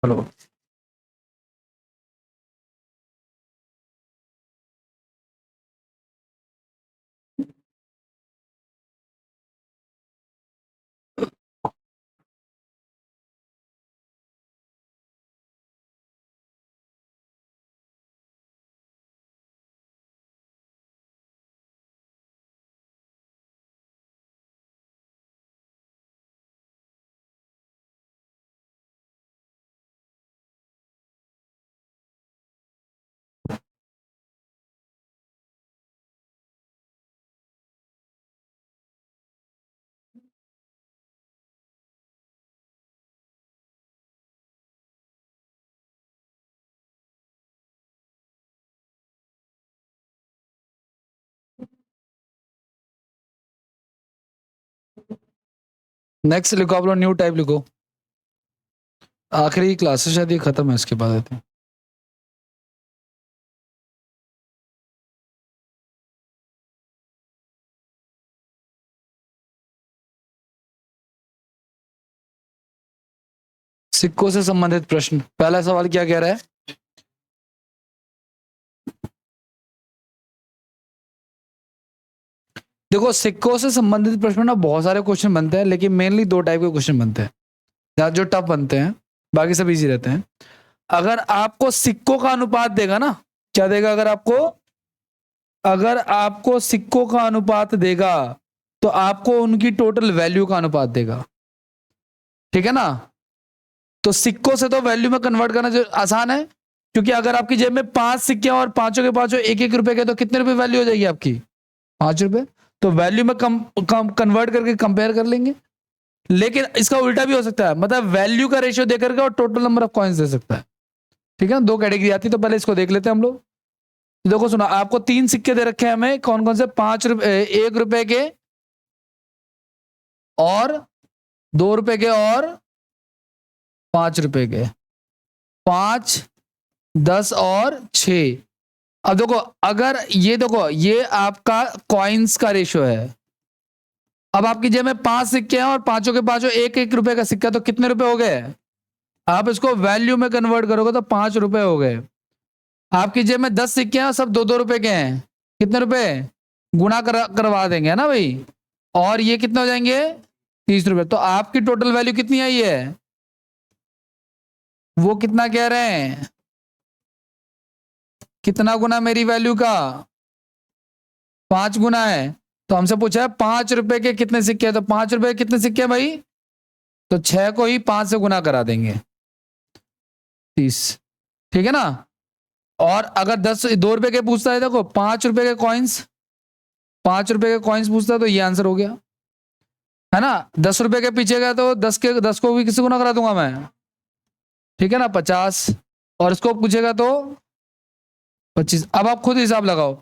Hello. Next लिखो, आप लोग न्यू टाइप लिखो। आखिरी क्लास है शायद, ये खत्म है, इसके बाद आते हैं। सिक्कों से संबंधित प्रश्न। पहला सवाल क्या कह रहा है? देखो, सिक्कों से संबंधित प्रश्न ना बहुत सारे क्वेश्चन बनते हैं, लेकिन मेनली दो टाइप के क्वेश्चन बनते हैं जो टफ बनते हैं, बाकी सब इजी रहते हैं। अगर आपको सिक्कों का अनुपात देगा ना, क्या देगा? अगर आपको सिक्कों का अनुपात देगा तो आपको उनकी टोटल वैल्यू का अनुपात देगा। ठीक है ना? तो सिक्कों से तो वैल्यू में कन्वर्ट करना जो आसान है, क्योंकि अगर आपकी जेब में 5 सिक्के और पांचों के पांचों 1-1 रुपए के, तो कितने रुपए वैल्यू हो जाएगी आपकी? 5 रुपए। तो वैल्यू में कम कन्वर्ट करके कंपेयर कर लेंगे। लेकिन इसका उल्टा भी हो सकता है, मतलब वैल्यू का रेशियो देकर के और टोटल नंबर ऑफ कॉइन्स दे सकता है। ठीक है, दो कैटेगरी आती है, तो पहले इसको देख लेते हैं हम लोग। तो देखो सुना, आपको 3 सिक्के दे रखे हैं हमें, कौन कौन से? 5 रुपए, 1 रुपए के और 2 रुपए के और 5 रुपए के। 5, 10 और 6। अब देखो, अगर ये देखो, ये आपका कॉइन्स का रेशियो है। अब आपकी जेब में 5 सिक्के हैं और पांचों के पांचों 1-1 रुपए का सिक्का, तो कितने रुपए हो गए? आप इसको वैल्यू में कन्वर्ट करोगे तो 5 रुपए हो गए। आपकी जेब में 10 सिक्के हैं, सब 2-2 रुपए के हैं, कितने रुपए? गुणा करवा देंगे, है ना भाई? और ये कितने हो जाएंगे? 30 रुपए। तो आपकी टोटल वैल्यू कितनी आई है? वो कितना कह रहे हैं? कितना गुना मेरी वैल्यू का? 5 गुना है। तो हमसे पूछा है 5 रुपए के कितने सिक्के हैं, तो 5 रुपए के कितने सिक्के हैं भाई? तो 6 को ही 5 से गुना करा देंगे, 30। ठीक है ना? और अगर 2 रुपए के पूछता है, देखो 5 रुपए के कॉइन्स, 5 रुपए के कॉइन्स पूछता है, तो ये आंसर हो गया, है ना? 10 रुपए के पीछे गया तो 10 को भी किसी गुना करा दूंगा मैं। ठीक है ना? 50। और इसको पूछेगा तो 25। अब आप खुद हिसाब लगाओ,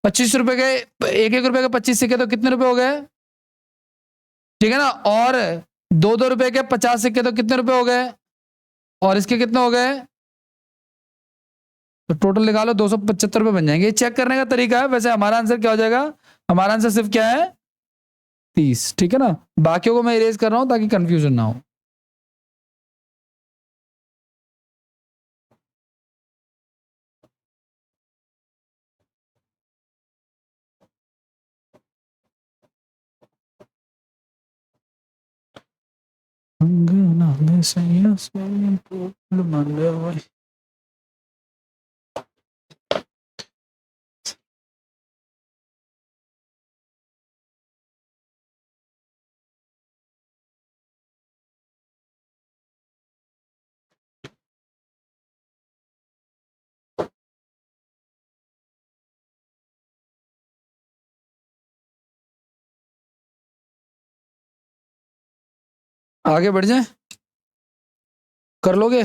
25 रुपए के 1-1 रुपए के 25 सिक्के, तो कितने रुपए हो गए? ठीक है ना? और 2-2 रुपए के 50 सिक्के, तो कितने रुपए हो गए? और इसके कितने हो गए? तो टोटल निकालो, 275 रुपए बन जाएंगे। चेक करने का तरीका है। वैसे हमारा आंसर क्या हो जाएगा? हमारा आंसर सिर्फ क्या है? 30। ठीक है ना? बाकियों को मैं इरेज कर रहा हूं ताकि कंफ्यूजन ना हो। आगे बढ़ जाए, कर लोगे?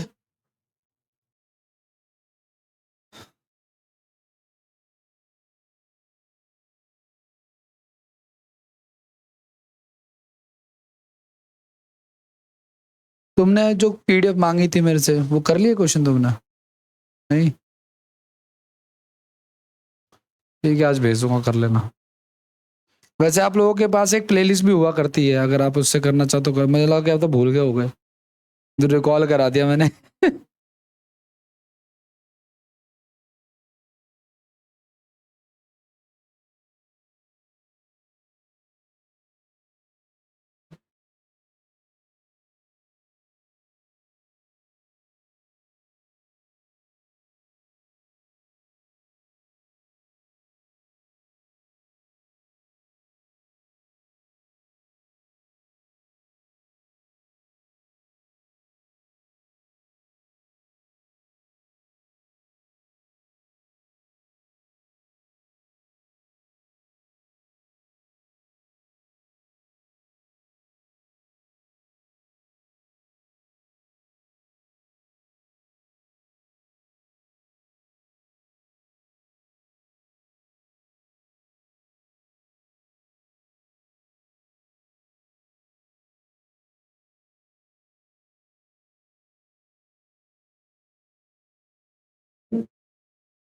तुमने जो पीडीएफ मांगी थी मेरे से, वो कर लिए क्वेश्चन तुमने? नहीं? ठीक है, आज भेज दूंगा, कर लेना। वैसे आप लोगों के पास एक प्लेलिस्ट भी हुआ करती है, अगर आप उससे करना चाहो तो कर। मुझे लगा कि आप तो भूल गए हो गए। रिकॉल करा दिया मैंने।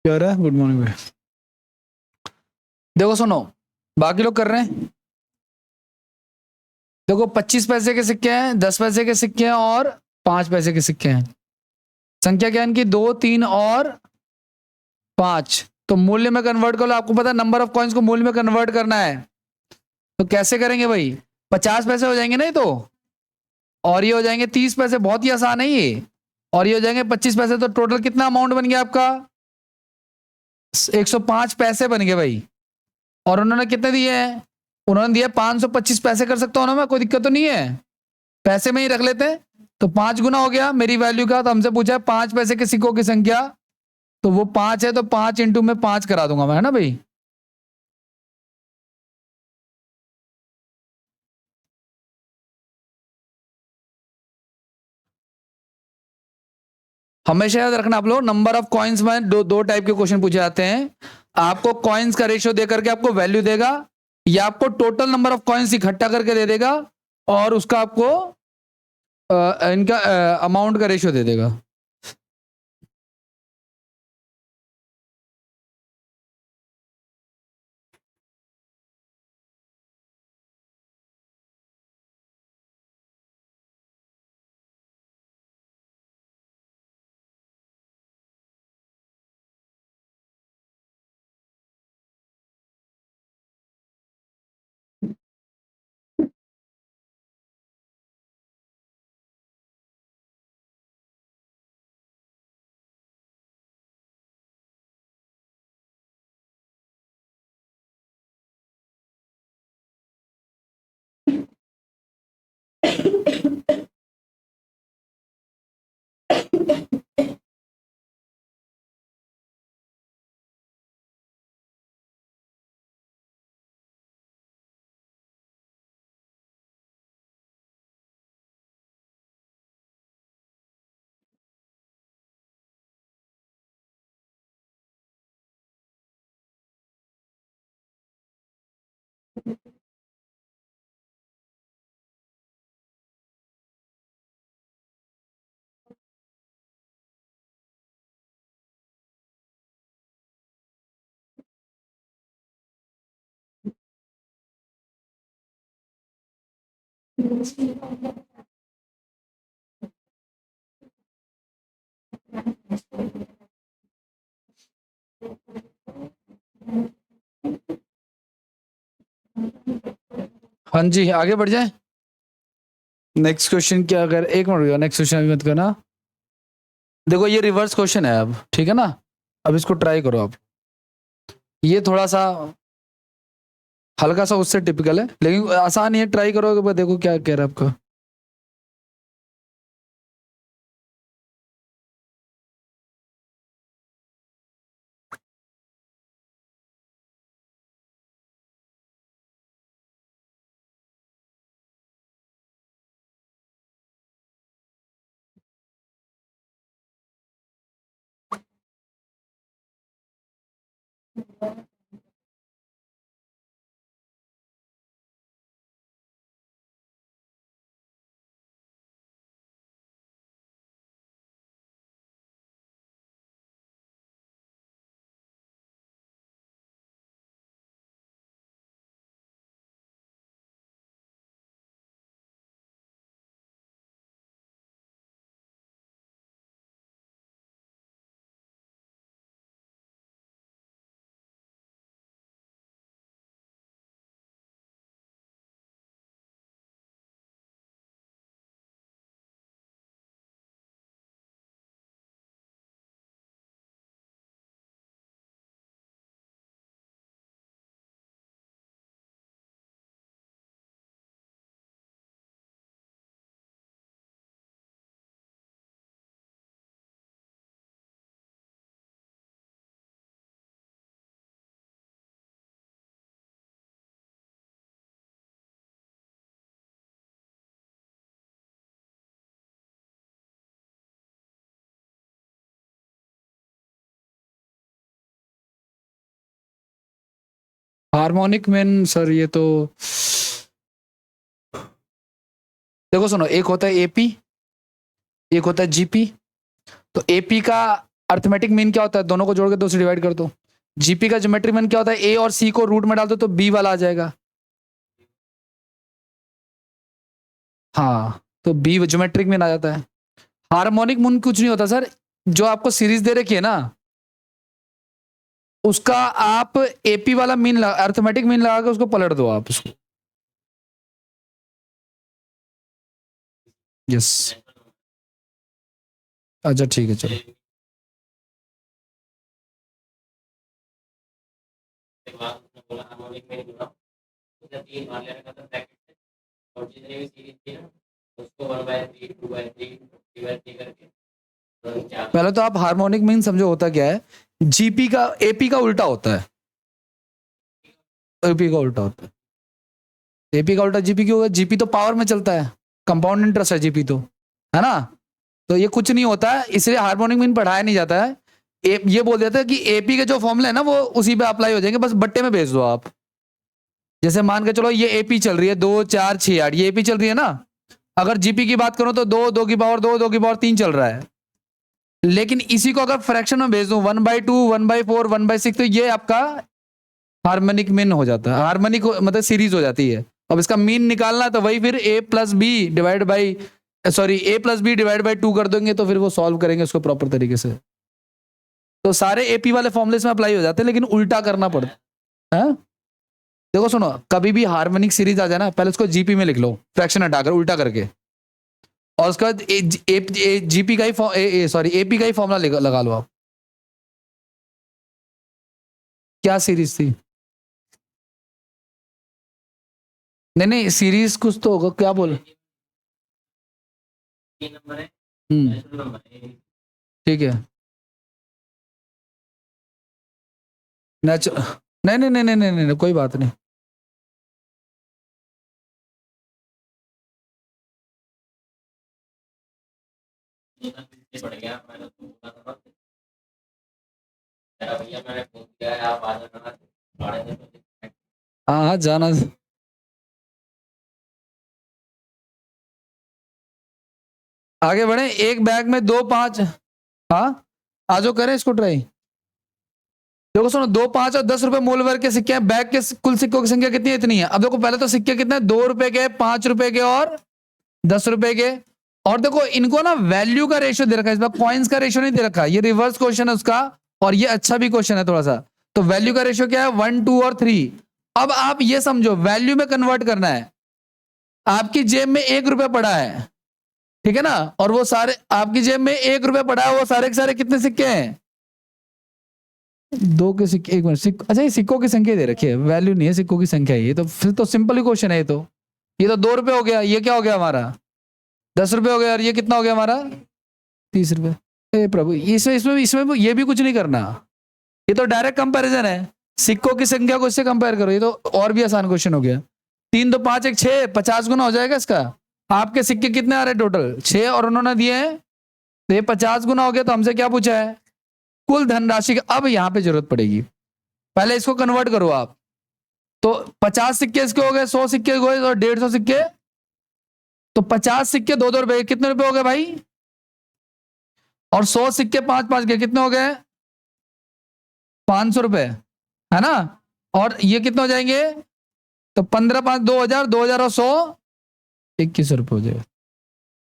क्या रहा है? गुड मॉर्निंग भाई। देखो सुनो, बाकी लोग कर रहे हैं। देखो 25 पैसे के सिक्के हैं, 10 पैसे के सिक्के हैं और 5 पैसे के सिक्के हैं। संख्या क्या है इनकी? 2, 3 और 5। तो मूल्य में कन्वर्ट कर लो। आपको पता है नंबर ऑफ कॉइन्स को मूल्य में कन्वर्ट करना है, तो कैसे करेंगे भाई? 50 पैसे हो जाएंगे नहीं तो, और ये हो जाएंगे 30 पैसे। बहुत ही आसान है ये। और ये हो जाएंगे 25 पैसे। तो टोटल कितना अमाउंट बन गया आपका? 105 पैसे बन गए भाई। और उन्होंने कितने दिए हैं? उन्होंने दिया 525 पैसे। कर सकता हूं ना मैं, कोई दिक्कत तो नहीं है। पैसे में ही रख लेते हैं, तो 5 गुना हो गया मेरी वैल्यू का। तो हमसे पूछा है 5 पैसे के सिक्कों की संख्या, तो वो 5 है, तो 5 इंटू में 5 करा दूंगा मैं, है ना भाई? हमेशा याद रखना आप लोग, नंबर ऑफ कॉइन्स में दो टाइप के क्वेश्चन पूछे जाते हैं। आपको कॉइन्स का रेशियो दे करके आपको वैल्यू देगा, या आपको टोटल नंबर ऑफ कॉइन्स इकट्ठा करके दे देगा और उसका आपको इनका अमाउंट का रेशियो दे देगा। हाँ जी, आगे बढ़ जाए। नेक्स्ट क्वेश्चन क्या? अगर एक मिनट, नेक्स्ट क्वेश्चन अभी मत करना। देखो ये रिवर्स क्वेश्चन है अब, ठीक है ना? अब इसको ट्राई करो आप। ये थोड़ा सा हल्का सा उससे टिपिकल है, लेकिन आसान ही है। ट्राई करो, देखो क्या कह रहा है आपका। हार्मोनिक मीन सर ये तो देखो सुनो, एक होता है एपी, एक होता है जीपी। तो एपी का अर्थमेटिक मीन क्या होता है, दोनों को जोड़ के 2 से डिवाइड कर दो। जीपी का ज्योमेट्रिक मीन क्या होता है, ए और सी को रूट में डाल दो तो बी वाला आ जाएगा। हाँ, तो बी ज्योमेट्रिक मीन आ जाता है। हार्मोनिक मीन कुछ नहीं होता सर, जो आपको सीरीज दे रखी है ना, उसका आप एपी वाला मीन अर्थमेटिक मीन लगा के उसको पलट दो आप उसको। यस, अच्छा ठीक है चलो। पहले तो आप हार्मोनिक मीन समझो होता क्या है। जीपी का एपी का उल्टा होता है, एपी का उल्टा होता है। एपी का उल्टा जीपी क्यों होगा, जीपी तो पावर में चलता है, कंपाउंड इंटरेस्ट है जीपी तो, है ना। तो ये कुछ नहीं होता है, इसलिए हार्मोनिक मीन पढ़ाया नहीं जाता है। ये बोल देते हैं कि एपी के जो फॉर्मूले है ना वो उसी पे अप्लाई हो जाएंगे, बस बट्टे में भेज दो आप। जैसे मान के चलो ये एपी चल रही है 2 4 6 8, ये एपी चल रही है ना। अगर जीपी की बात करो तो 2 2 की पावर 2 2 की पावर 3 चल रहा है। लेकिन इसी को अगर फ्रैक्शन में भेज दूं 1/2 1/4 1/6, तो ये आपका हार्मोनिक मीन हो जाता है, हार्मोनिक मतलब सीरीज हो जाती है। अब इसका मीन निकालना है तो वही फिर a plus B divide by sorry a plus B divide by 2 कर देंगे, तो फिर वो सॉल्व करेंगे उसको प्रॉपर तरीके से। तो सारे एपी वाले फॉर्मुले में अप्लाई हो जाते हैं, लेकिन उल्टा करना पड़ता है। देखो सुनो, कभी भी हार्मोनिक सीरीज आ जाए ना, पहले उसको जीपी में लिख लो फ्रैक्शन हटाकर उल्टा करके, और उसके बाद जीपी का ही सॉरी एपी का ही फॉर्मूला लगा लो आप। क्या सीरीज थी? नहीं नहीं, सीरीज कुछ तो होगा, क्या बोल। ठीक है। नेचुरल, नहीं नहीं नहीं नहीं नहीं नहीं, कोई बात नहीं। हाँ हाँ जाना। आगे बढ़े, एक बैग में 2 5। हाँ, आजो करें इसको ट्राई। देखो सुनो, 2 5 और 10 रुपए मोल वर्ग के सिक्के हैं, बैग के कुल सिक्कों की संख्या कितनी है, इतनी है। अब देखो पहले तो सिक्के कितने, 2 रुपए के, 5 रुपए के और 10 रुपए के। और देखो इनको ना वैल्यू का रेशियो दे रखा है, इस बार कॉइन्स का रेशियो नहीं दे रखा, ये रिवर्स क्वेश्चन है उसका। और ये अच्छा भी क्वेश्चन है थोड़ा सा। तो वैल्यू का रेशियो क्या है, 1 2 और 3। अब आप ये समझो, वैल्यू में कन्वर्ट करना है। आपकी जेब में 1 रुपया पड़ा है, ठीक है ना, और वो सारे आपकी जेब में 1 रुपया पड़ा है, वो सारे के सारे कितने सिक्के हैं, 2 के सिक्के। एक मिनट, अच्छा ये सिक्कों की संख्या दे रखी है, वैल्यू नहीं है, सिक्कों की संख्या है। ये तो फिर तो सिंपल ही क्वेश्चन है ये तो। ये तो 2 रुपए हो गया, ये क्या हो गया हमारा, 10 रुपए हो गया, और ये कितना हो गया हमारा, 30 रुपए। हे प्रभु, इसमें इसमें इसमें ये भी कुछ नहीं करना, ये तो डायरेक्ट कंपैरिजन है। सिक्कों की संख्या को इससे कंपेयर करो, ये तो और भी आसान क्वेश्चन हो गया। 3 2 5 1 6, 50 गुना हो जाएगा इसका। आपके सिक्के कितने आ रहे हैं टोटल, 6, और उन्होंने दिए हैं, तो ये 50 गुना हो गया। तो हमसे क्या पूछा है, कुल धनराशि का। अब यहां पे जरूरत पड़ेगी, पहले इसको कन्वर्ट करो आप। तो 50 सिक्के इसके हो गए, 100 सिक्के हो गए, और 150 सिक्के। तो 50 सिक्के 2 2 रुपए, कितने रुपए हो गए भाई, और 100 सिक्के 5 5 के कितने हो गए, 500 रुपए, है ना। और ये कितने हो जाएंगे, तो 15 5 2000, 2000 और 100, 2100 रुपए हो जाएगा।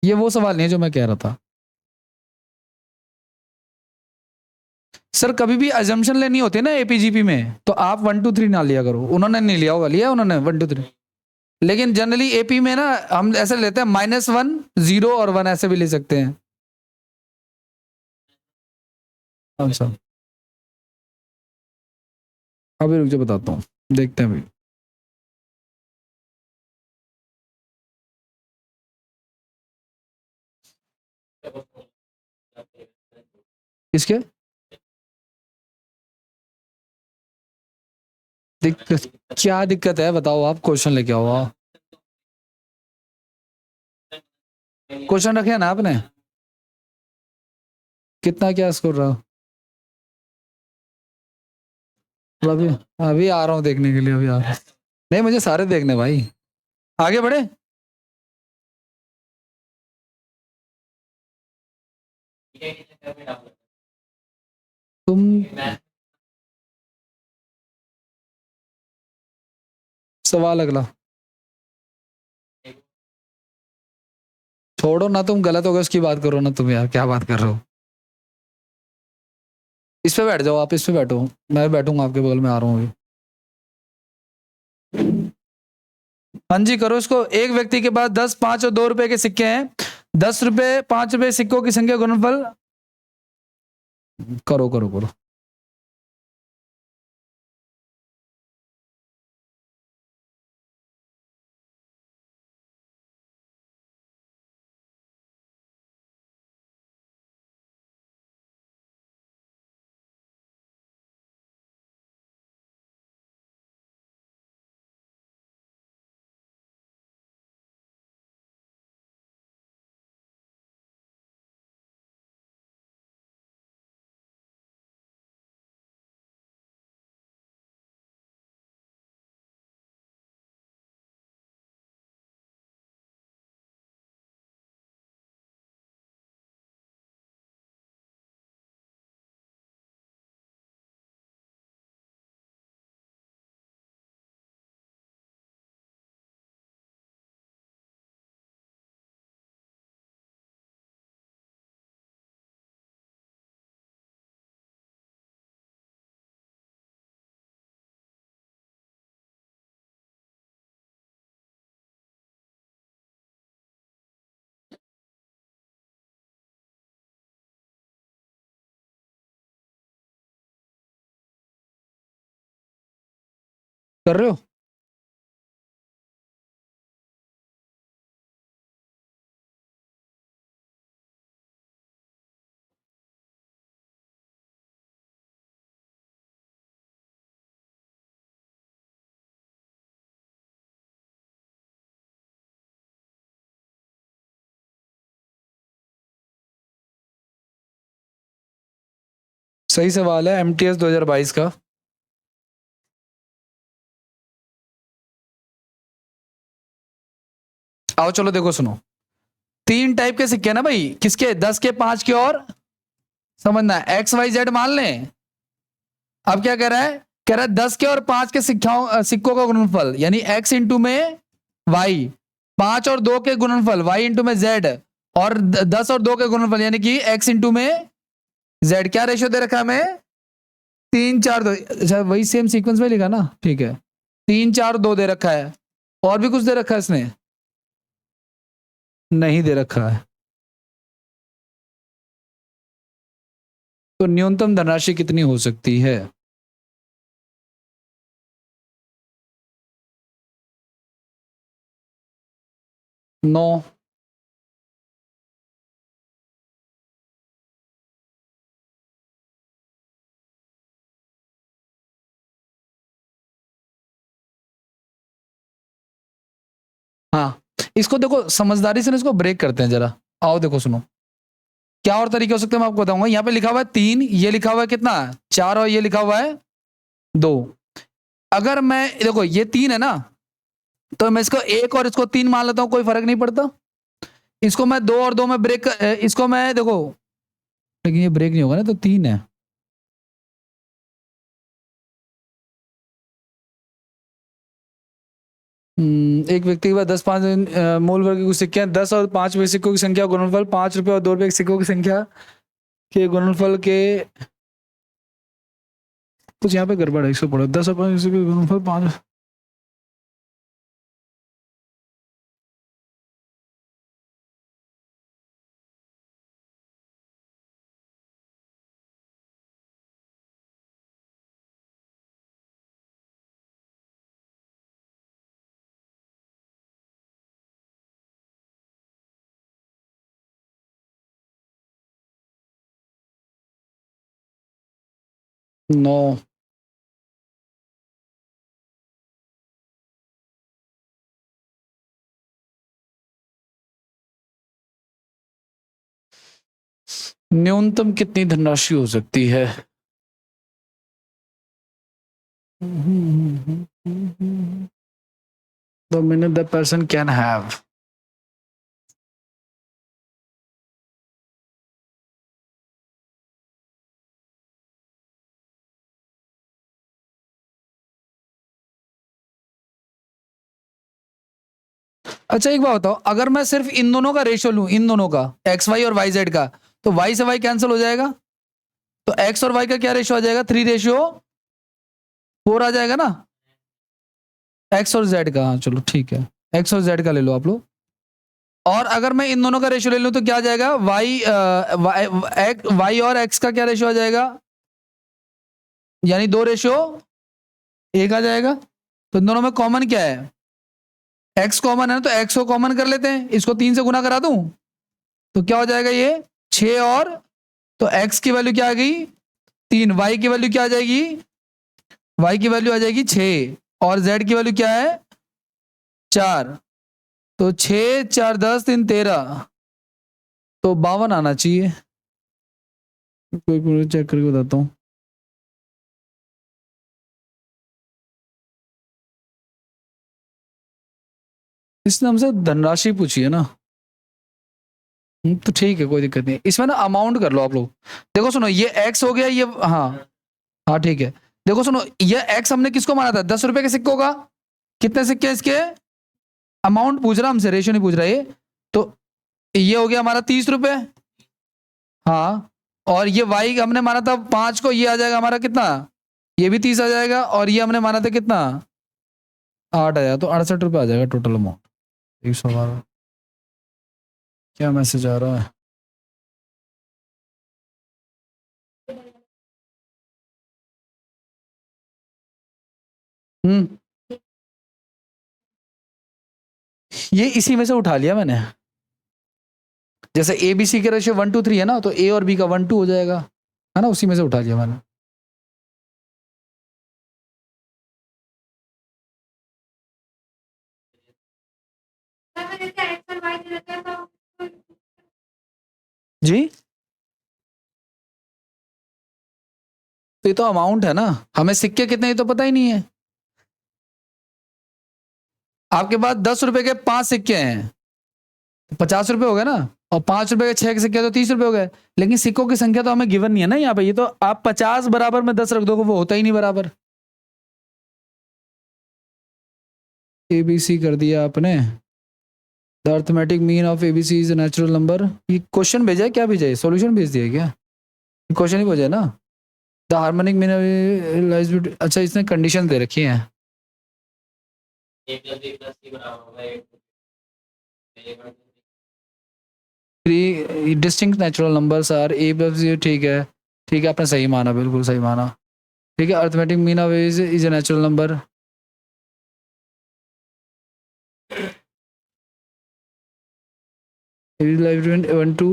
ये वो सवाल नहीं है जो मैं कह रहा था सर। कभी भी अजम्पशन लेनी होती है ना एपीजीपी में, तो आप 1 2 3 ना लिया करो। उन्होंने नहीं लिया होगा, लिया उन्होंने 1 2 3। लेकिन जनरली एपी में ना हम ऐसे लेते हैं, -1 0 और 1 ऐसे भी ले सकते हैं। अच्छा, अभी रुक जाओ बताता हूँ, देखते हैं अभी। किसके दिक्कत, क्या दिक्कत है बताओ, आप क्वेश्चन लेके आओ। क्वेश्चन रखे ना आपने, कितना क्या स्कोर रहा। अभी अभी आ रहा हूँ देखने के लिए, अभी आ रहा हूँ। नहीं, मुझे सारे देखने भाई। आगे बढ़े। तुम सवाल अगला छोड़ो ना, तुम गलत हो गए उसकी बात करो ना तुम, यार क्या बात कर रहे हो। इस पे बैठ जाओ, आप इस पे बैठो, मैं बैठूंगा आपके बगल में, आ रहा हूँ अभी। हाँ जी करो इसको। एक व्यक्ति के पास 10, 5 और 2 रुपए के सिक्के हैं। 10 रुपए, 5 रुपए सिक्कों की संख्या गुणनफल। करो करो करो। कर रहे हो। सही सवाल है, एमटीएस 2022 का। आओ चलो देखो सुनो। 3 टाइप के सिक्के ना भाई, किसके? 10 के, 5 के, और समझना है XYZ मान लें। अब क्या कह रहा है? कह रहा है 10 के और 5 के सिक्कों का गुणनफल यानी x इंटू में y, 5 और 2 के गुणनफल y इंटू में z, और 10 और 2 के गुणनफल यानी कि x इंटू में z। क्या रेशियो दे रखा है हमें? 3, 4, 2। अच्छा वही सेम सीक्वेंस में लिखा ना, ठीक है। 3, 4, 2 दे रखा है। और भी कुछ दे रखा है इसने? नहीं दे रखा है। तो न्यूनतम धनराशि कितनी हो सकती है? 9। हाँ, इसको देखो समझदारी से ना, इसको ब्रेक करते हैं जरा। आओ देखो सुनो, क्या और तरीके हो सकते हैं मैं आपको बताऊंगा। यहाँ पे लिखा हुआ है 3, ये लिखा हुआ है कितना? 4, और ये लिखा हुआ है 2। अगर मैं देखो ये 3 है ना, तो मैं इसको 1 और इसको 3 मान लेता हूं, कोई फर्क नहीं पड़ता। इसको मैं 2 और 2 में ब्रेक, इसको मैं देखो, लेकिन ये ब्रेक नहीं होगा ना, तो 3 है। एक व्यक्ति के पास 10, 5 मूल वर्ग के कुछ सिक्के हैं। 10 और 5 में सिक्कों की संख्या गुणनफल 5 रुपए और 2 रुपए के सिक्कों की संख्या के गुणनफल के, कुछ यहाँ पे गड़बड़ है, इसको पढ़ो। 10 और 5 सिक्कों के गुणनफल 5। नौ। न्यूनतम कितनी धनराशि हो सकती है? The minute the person can have. अच्छा एक बात बताओ, अगर मैं सिर्फ इन दोनों का रेशियो लूं, इन दोनों का एक्स वाई और वाई जेड का, तो वाई से वाई कैंसिल हो जाएगा, तो एक्स और वाई का क्या रेशियो आ जाएगा, 3:4 आ जाएगा ना, एक्स और जेड का। हाँ चलो ठीक है, एक्स और जेड का ले लो आप लोग। और अगर मैं इन दोनों का रेशियो ले लूं तो क्या आ जाएगा, वाई और एक्स का क्या रेशियो आ जाएगा, यानी 2:1 आ जाएगा। तो इन दोनों में कॉमन क्या है, एक्स कॉमन है ना, तो एक्स को कॉमन कर लेते हैं, इसको 3 से गुना करा दूं तो क्या हो जाएगा ये 6, और तो एक्स की वैल्यू क्या आ गई 3, वाई की वैल्यू क्या आ जाएगी, वाई की वैल्यू आ जाएगी 6, और जेड की वैल्यू क्या है 4। तो 6 4 10 3 13, तो 52 आना चाहिए। कोई चेक करके बताता हूँ। इसने हमसे धनराशि पूछी है ना, तो ठीक है कोई दिक्कत नहीं। इसमें ना अमाउंट कर लो आप लोग। देखो सुनो, ये एक्स हो गया, ये हाँ हाँ ठीक है। देखो सुनो, ये एक्स हमने किसको माना था, 10 रुपए के सिक्कों का। कितने सिक्के इसके, अमाउंट पूछ रहा हमसे, रेशियो नहीं पूछ रहा ये। तो ये हो गया हमारा 30 रुपए। हाँ, और ये वाई हमने माना था 5 को, ये आ जाएगा हमारा कितना, ये भी 30 आ जाएगा, और ये हमने माना था कितना 8 आया, तो 68 रुपए आ जाएगा टोटल अमाउंट। 112। क्या मैसेज आ रहा है, ये इसी में से उठा लिया मैंने। जैसे ए बी सी के रेशियो 1 2 3 है ना, तो ए और बी का 1 2 हो जाएगा, है ना, उसी में से उठा लिया मैंने। जी, तो ये तो अमाउंट है ना, हमें सिक्के कितने ये तो पता ही नहीं है। आपके पास 10 रुपए के 5 सिक्के हैं, 50 रुपए हो गए ना, और 5 रुपए के 6 के सिक्के तो 30 रुपए हो गए। लेकिन सिक्कों की संख्या तो हमें गिवन नहीं है ना यहाँ पे, ये तो आप 50 बराबर में 10 रख दोगे, वो होता ही नहीं बराबर। एबीसी कर दिया आपने, the arithmetic mean of ABC is natural number. ये क्वेश्चन भेजा है, क्या भेजा है, सॉल्यूशन भेज दिया क्या, क्वेश्चन ही भेजा है ना। द हार्मोनिक मीन, अच्छा इसने कंडीशन दे रखी है। Three distinct natural numbers are a plus, ठीक है ठीक है, आपने सही माना, बिल्कुल सही माना। ठीक है, arithmetic mean of is a natural number. One two,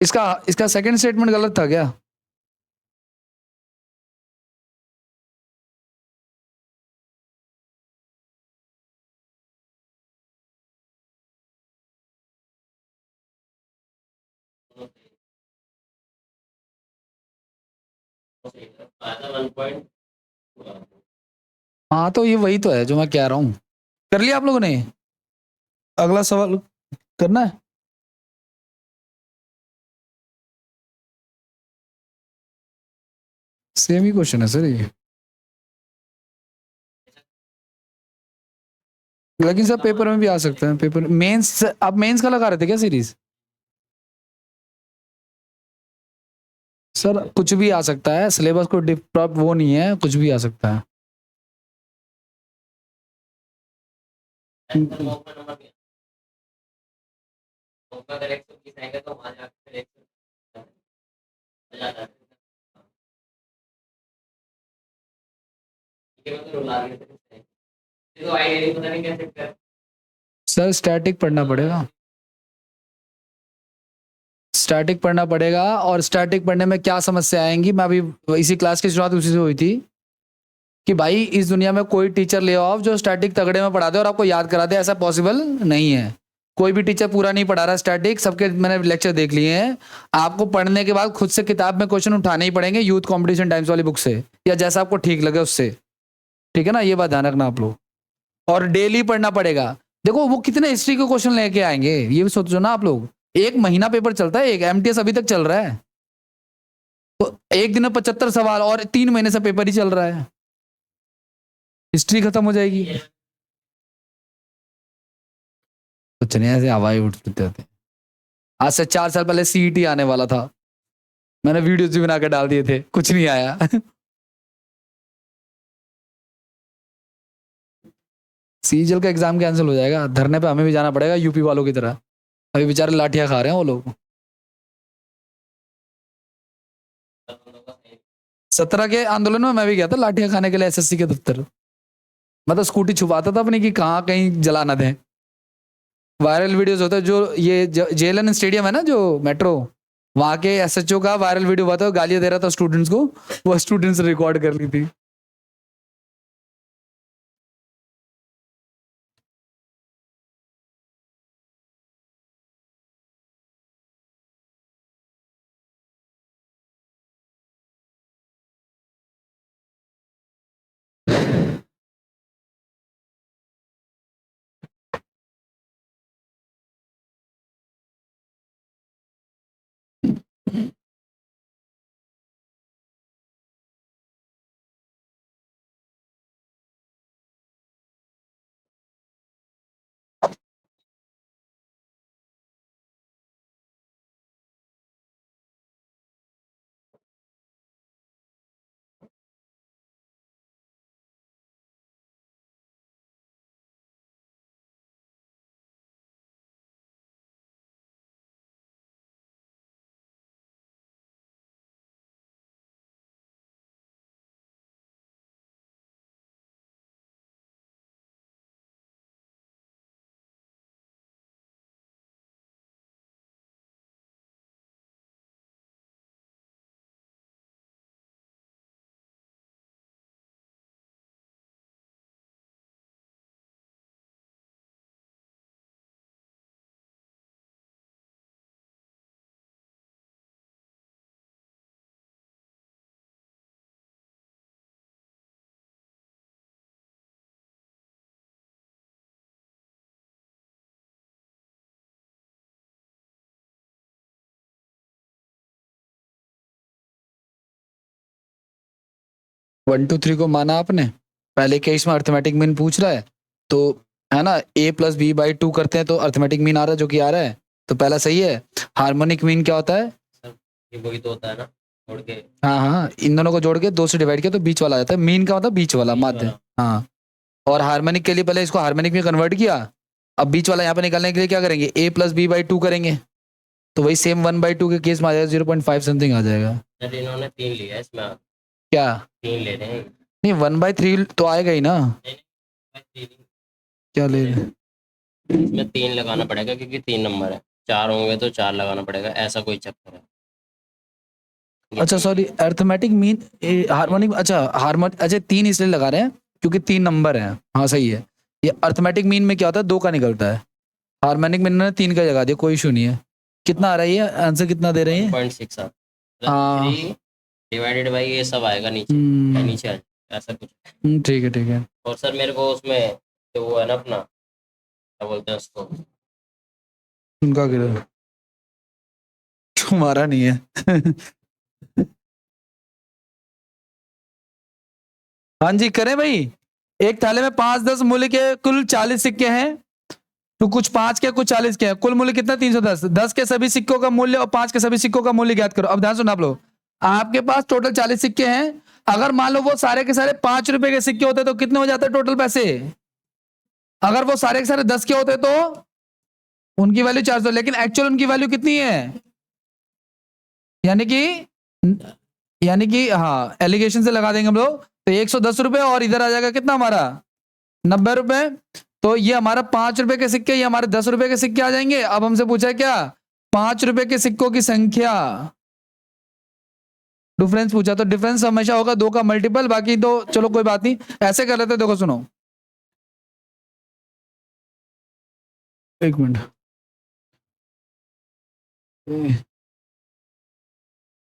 इसका इसका सेकंड स्टेटमेंट गलत था क्या, हाँ तो ये वही तो है जो मैं कह रहा हूँ। कर लिया आप लोगों ने, अगला सवाल करना है। सेम ही क्वेश्चन है सर ये, लेकिन सर पेपर में भी आ सकता है, पेपर मेंस, आप मेंस का लगा रहे थे क्या सीरीज। सर कुछ भी आ सकता है, सिलेबस को वो नहीं है, कुछ भी आ सकता है। सर स्टैटिक पढ़ना पड़ेगा, स्टैटिक पढ़ना पड़ेगा, और स्टैटिक पढ़ने में क्या समस्या आएंगी, मैं अभी इसी क्लास की शुरुआत उसी से हुई थी कि भाई इस दुनिया में कोई टीचर ले आओ जो स्टैटिक तगड़े में पढ़ा दे और आपको याद करा दे, ऐसा पॉसिबल नहीं है। कोई भी टीचर पूरा नहीं पढ़ा रहा स्टैटिक, सबके मैंने लेक्चर देख लिए हैं। आपको पढ़ने के बाद खुद से किताब में क्वेश्चन उठाने ही पड़ेंगे, यूथ कंपटीशन टाइम्स वाली बुक से, या जैसा आपको ठीक लगे उससे। ठीक है ना, ये बात ध्यान रखना आप लोग। और डेली पढ़ना पड़ेगा। देखो वो कितने हिस्ट्री के क्वेश्चन लेके आएंगे, ये भी सोचो ना आप लोग। 1 महीना पेपर चलता है, एक एमटीएस अभी तक चल रहा है, तो एक दिन में 75 सवाल, और 3 महीने से पेपर ही चल रहा है, हिस्ट्री खत्म हो जाएगी। कुछ नहीं, ऐसे हवाई उठते थे। आज से 4 साल पहले सीईटी आने वाला था, मैंने वीडियोस भी बना के डाल दिए थे, कुछ नहीं आया। सीजल का एग्जाम कैंसिल हो जाएगा, धरने पे हमें भी जाना पड़ेगा यूपी वालों की तरह। अभी बेचारे लाठियां खा रहे हैं वो लोग। 17 के आंदोलन में मैं भी गया था लाठियां खाने के लिए, एसएससी के दफ्तर। मैं तो स्कूटी छुपाता था अपनी कि कहाँ कहीं जला ना दें। वायरल वीडियोस होते हैं, जो ये जेएलएन स्टेडियम है ना, जो मेट्रो, वहां के एसएचओ का वायरल वीडियो हुआ था, गालियां दे रहा था स्टूडेंट्स को, वो स्टूडेंट्स रिकॉर्ड कर ली थी। वन टू थ्री को माना आपने। पहले केस में अर्थमेटिक मीन पूछ रहा है, तो है ना, a+b/2 करते हैं तो अर्थमेटिक मीन आ रहा है, जो कि आ रहा है, तो पहला सही है। हार्मोनिक मीन क्या होता है? ये वही तो होता है ना, जोड़ के। हाँ हाँ, इन दोनों को जोड़ के 2 से डिवाइड किया तो बीच वाला आ जाता है। मीन का मतलब बीच वाला, माध्य। हाँ, और हार्मोनिक के लिए पहले इसको हार्मोनिक में कन्वर्ट किया, अब बीच वाला यहाँ पे निकालने के लिए क्या करेंगे, a+b/2 करेंगे, तो वही सेम 1/2 के केस में आ जाएगा, 0.5 समथिंग आ जाएगा। सर इन्होंने 3 लिया है इसमें। क्या 3 ले रहे हैं? नहीं, 1/3 तो आएगा ही ना। क्या ले रहे? इसमें 3 लगाना पड़ेगा क्योंकि 3 नंबर है, 4 होंगे तो 4 लगाना पड़ेगा, ऐसा कोई चक्कर है। अच्छा सॉरी, अर्थमेटिक मीन हार्मोनिक, अच्छा हार्मोनिक, अच्छा 3 इसलिए लगा रहे हैं क्योंकि 3 नंबर हैं। हाँ सही है। ये अर्थमेटिक मीन में क्या होता है, 2 का निकलता है। हार्मोनिक मीन ने 3 का लगा दिया, कोई इशू नहीं है। कितना आ रहा है ये आंसर, कितना दे रहे हैं? 1.6 हाँ, 3 डिवाइडेड बाई ये सब आएगा नीचे, नीचे आ जाएगा, ऐसा कुछ। ठीक है ठीक है। और सर मेरे को उसमें जो वो है ना अपना, क्या बोलते हैं उसको, उनका गिरा, तुम्हारा नहीं है। हाँ जी करें भाई। एक थाले में 5-10 मूल्य के कुल 40 सिक्के हैं, तो कुछ 5 के कुछ 40 के हैं, कुल मूल्य कितना? 310। 10 के सभी सिक्कों का मूल्य और 5 के सभी सिक्कों का मूल्य ज्ञात करो। अब ध्यान सुनो आप लोग, आपके पास टोटल 40 सिक्के हैं, अगर मान लो वो सारे के सारे 5 रुपए के सिक्के होते तो कितने हो जाते टोटल पैसे? अगर वो सारे के सारे 10 के होते तो उनकी वैल्यू 400, लेकिन एक्चुअल उनकी वैल्यू कितनी है? यानी कि हाँ, एलिगेशन से लगा देंगे हम लोग, तो 110 रुपए, और इधर आ जाएगा कितना हमारा, 90 रुपए। तो ये हमारा 5 रुपए के सिक्के, ये हमारे 10 रुपए के सिक्के आ जाएंगे। अब हमसे पूछा है क्या, 5 रुपए के सिक्कों की संख्या, डिफरेंस पूछा, तो डिफरेंस हमेशा होगा 2 का मल्टीपल, बाकी तो चलो कोई बात नहीं, ऐसे कर लेते। देखो सुनो, एक मिनट,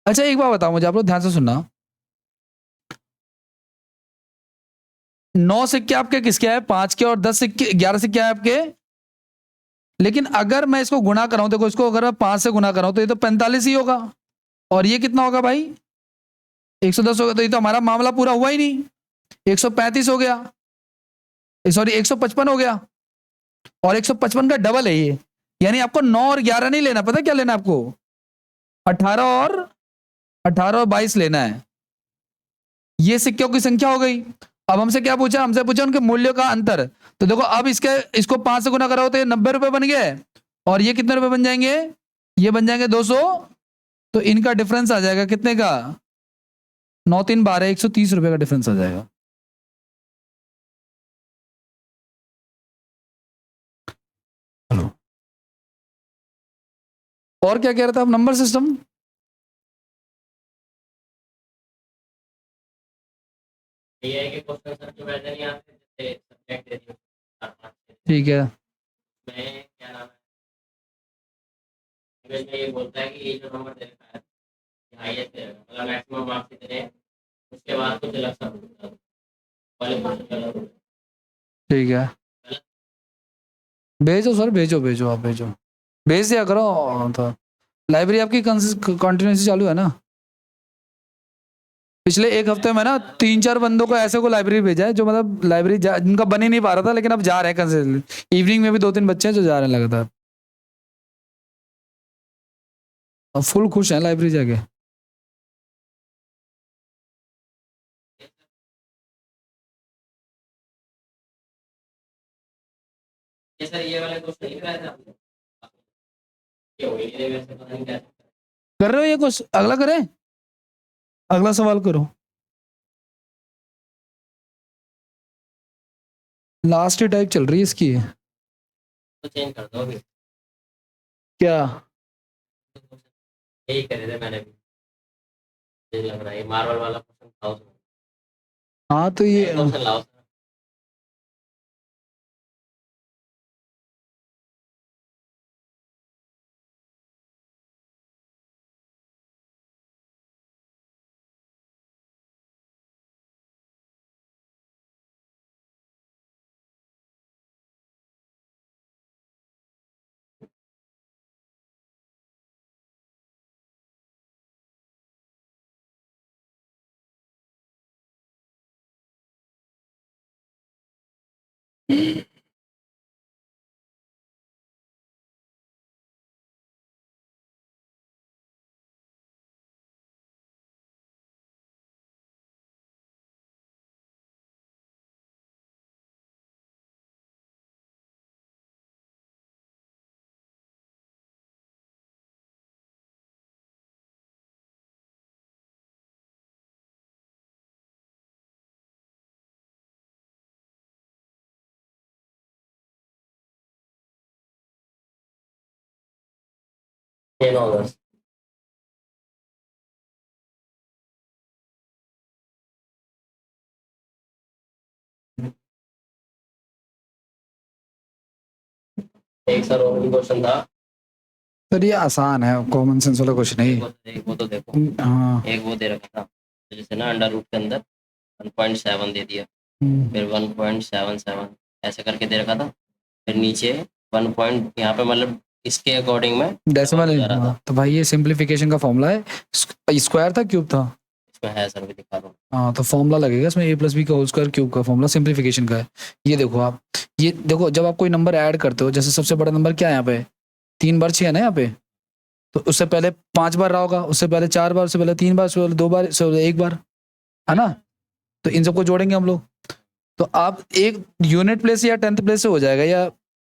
अच्छा एक बात बताओ मुझे, आप लोग ध्यान से सुनना, 9 सिक्के आपके किसके है? 5 के, और 10 सिक्के 11 सिक्के है आपके। लेकिन अगर मैं इसको गुणा कराऊं, देखो इसको अगर मैं 5 से गुणा कराऊं तो ये तो 45 ही होगा, और ये कितना होगा भाई? 110 होगा। तो ये तो हमारा मामला पूरा हुआ ही नहीं। 135 हो गया, सॉरी 155 हो गया, और 155 का डबल है ये। यानी आपको 9 और 11 नहीं लेना, पता क्या लेना है आपको? 18 और 22 लेना है। ये सिक्कों की संख्या हो गई। अब हमसे क्या पूछा? हमसे पूछा उनके मूल्यों का अंतर। तो देखो अब इसको 5 से गुना कराओ तो ये 90 रुपए बन गए, और ये कितने रुपए बन जाएंगे? ये बन जाएंगे 200। तो इनका डिफरेंस आ जाएगा कितने का? 9 3 12, 130 रुपए का डिफरेंस आ जाएगा। हेलो, और क्या कह रहे थे आप? Number system. ये है कि क्वेश्चन सर जो वैसे नहीं आते, जैसे सब्जेक्ट दे दिए 4 5 ठीक है, में क्या नाम है, इंग्लिश में ये बोलता है कि ये जो नंबर दे रखा है हाईएस्ट है, मतलब मैक्सिमम मार्क्स कितने हैं, उसके बाद कुछ अलग सा होता है, वाले क्वेश्चन अलग होता है। ठीक है, भेजो सर, भेजो भेजो, आप भेजो, भेज दिया करो। तो लाइब्रेरी आपकी कंटिन्यूसली चालू है ना? पिछले एक हफ्ते में ना 3 4 बंदों को ऐसे को लाइब्रेरी भेजा है, जो मतलब लाइब्रेरी जिनका बन ही नहीं पा रहा था, लेकिन अब जा रहे हैं कंसिस्टेंटली। इवनिंग में भी 2 3 बच्चे हैं जो जा रहे हैं लगातार, अब फुल खुश हैं लाइब्रेरी जाके। ये सर ये वाले क्वेश्चन नहीं कराए थे आपने? ये हो ही नहीं रहे वैसे, पता नहीं क्या। कर रहे हो ये कुछ अगला करें? अगला सवाल करो, लास्ट टाइप चल रही है इसकी। तो चेंज कर दो अभी। क्या? यही करे थे मैंने भी, मुझे लग रहा है ये मार्वल वाला क्वेश्चन था उसमें। हाँ तो ये क्वेश्चन लाओ सर। ये नो बस। एक सर और भी क्वेश्चन था। सर ये आसान है, कॉमन सेंस वाला क्वेश्चन है ये। एक वो तो देखो, हाँ, एक वो दे रखा था, तो जैसे ना अंडर रूट के अंदर 1.7 दे दिया, हम्म, फिर 1.77 ऐसे करके दे रखा था, फिर नीचे 1 पॉइंट यहाँ पे, मतलब इसके अकॉर्डिंग में डेसिमल जा रहा है। था। तो भाई ये सिंप्लीफिकेशन का फॉर्मूला है। स्क्वायर था क्यूब था? इसमें है सर, भी दिखा दो। हाँ, तो फॉर्मूला लगेगा इसमें, a प्लस बी का होल स्क्वायर क्यूब का फॉर्मूला सिंप्लीफिकेशन का है। ये देखो आप, ये देखो जब आप कोई नंबर ऐड करते हो, जैसे सबसे बड़ा नंबर क्या है यहाँ पे? 3 बार 6 है ना यहाँ पे। तो उससे पहले 5 बार रहा होगा, उससे पहले 4 बार, उससे पहले 3 बार, उससे पहले 2 बार, उससे पहले 1 बार, है ना? तो इन सबको जोड़ेंगे हम लोग, तो आप एक यूनिट प्लेस या 10th प्लेस से हो जाएगा, या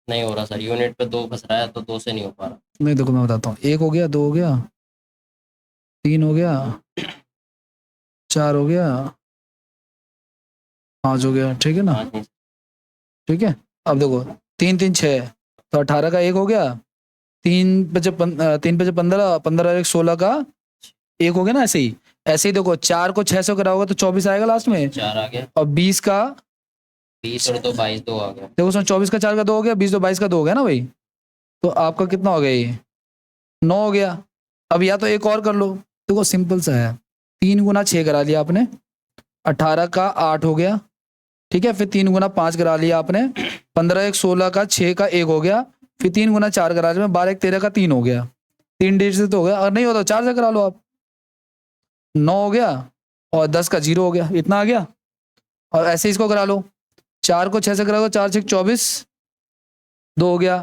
नहीं हो रहा सर, यूनिट पे 2 फंस रहा है, तो 2 से नहीं हो पा रहा। नहीं देखो मैं बताता हूँ, 1 हो गया, 2 हो गया, 3 हो गया, 4 हो गया, 5 हो गया, ठीक है ना? हाँ जी। ठीक है, अब देखो 3 3 6, तो 18 का 1 हो गया, 3 पे 15, 15 और 1 16 का 1 हो गया ना। ऐसे ही देखो 4 को 6 से कराओगे तो 24 आएगा लास्ट में, 4 आ गया, और 20 का 20 और 2 22, 2 आ गया। देखो उसमें 24 का 4 का 2 हो गया, 20 2 22 का 2 हो गया ना भाई। तो आपका कितना हो गया ये? 9 हो गया। अब या तो एक और कर लो, देखो सिंपल सा है, 3 गुना 6 करा लिया आपने, 18 का 8 हो गया, ठीक है। फिर 3 गुना 5 करा लिया आपने, 15 एक 16 का 6 का 1 हो गया। फिर 3 गुना 4 करा लिया, 12 एक 13 का 3 हो गया। 3 डिजिट से तो हो गया, अगर नहीं होता 4 से करा लो आप। 9 हो गया और 10 का 0 हो गया, इतना आ गया। और ऐसे इसको करा लो, 4 को 6 से करा लो, 4 6 24, 2 हो गया।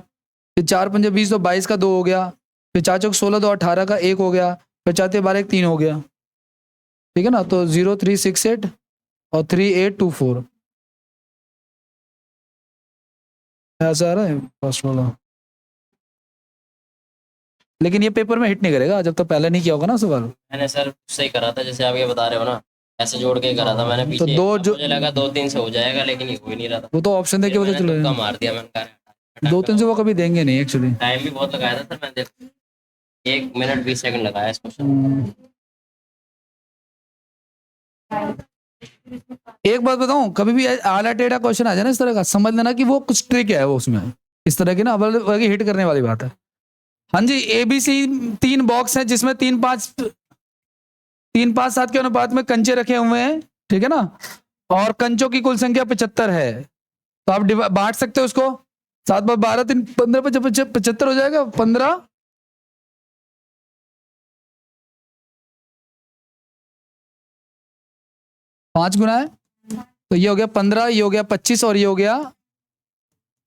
फिर 4 पंजे 20, तो 22 का 2 हो गया। फिर 4 चौक 16, तो 18 का 1 हो गया। फिर 4 12 एक 3 हो गया, ठीक है ना। तो 0368 और 3824 ऐसा आ रहा है फर्स्ट वाला। लेकिन ये पेपर में हिट नहीं करेगा जब तक पहले नहीं किया होगा ना सवाल। मैंने सर सही करा था, जैसे आप ये बता रहे हो ना, ऐसे जोड़ के करा था मैंने तो पीछे। दो अब जो मुझे लगा 2 3 से हो जाएगा, लेकिन ये हो ही नहीं रहा था। वो तो ऑप्शन देके फिर पता मैंने चल तुक्का रहा मार दिया, मैंने कहा है, 2 3 से वो कभी देंगे नहीं एक्चुअली। टाइम भी बहुत लगाया था सर, मैंने 1 मिनट 20 सेकंड लगाया इस क्वेश्चन। एक बात बताऊं, कभी भी आला टेढ़ा क्वेश्चन आ जाए ना इस तरह का, समझ लेना कि वो कुछ ट्रिक है वो उसमें, इस तरह की ना, बल्कि हिट करने वाली बात है। हाँ जी, ABC 3 बॉक्स है जिसमें 3 5 7 के अनुपात में कंचे रखे हुए हैं, ठीक है ना। और कंचों की कुल संख्या 75 है। तो आप बांट सकते हो उसको, 7 बार 12 3 15 75 हो जाएगा। 15 5 गुना है, तो ये हो गया 15, ये हो गया 25 और ये हो गया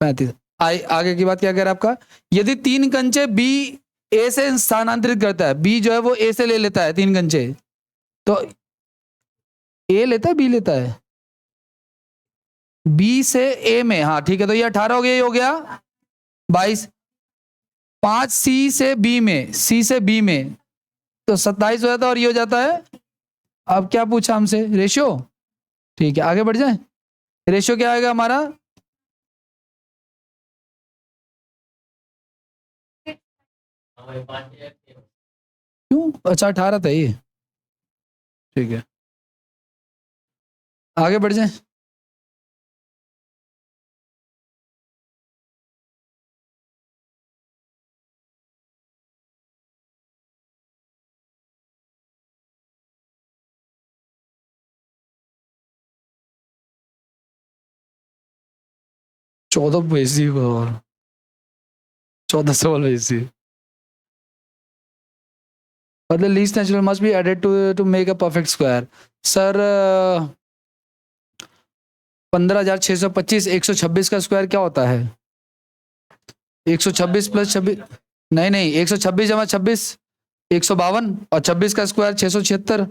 35। आगे की बात क्या कह रहा है आपका, यदि 3 कंचे बी ए से स्थानांतरित करता है, बी जो है वो ए से ले लेता है 3 कंचे, तो ए लेता है बी लेता है, बी से ए में, हाँ ठीक है। तो ये 18 हो गया, ये हो गया 22। 5 सी से बी में, सी से बी में, तो 27 हो जाता है और ये हो जाता है। अब क्या पूछा हमसे, रेशियो, ठीक है आगे बढ़ जाए। रेशियो क्या आएगा हमारा, क्यों, अच्छा 18 था ये, ठीक है आगे बढ़ जाए। चौदह भेजी और 14 सवाल भेजी, मतलब least natural must be added to make a perfect square. Sir 15,625, 126 का स्क्वायर क्या होता है, 126 प्लस 26, नहीं नहीं 126 जमा 26 152, और 26 का स्क्वायर 676।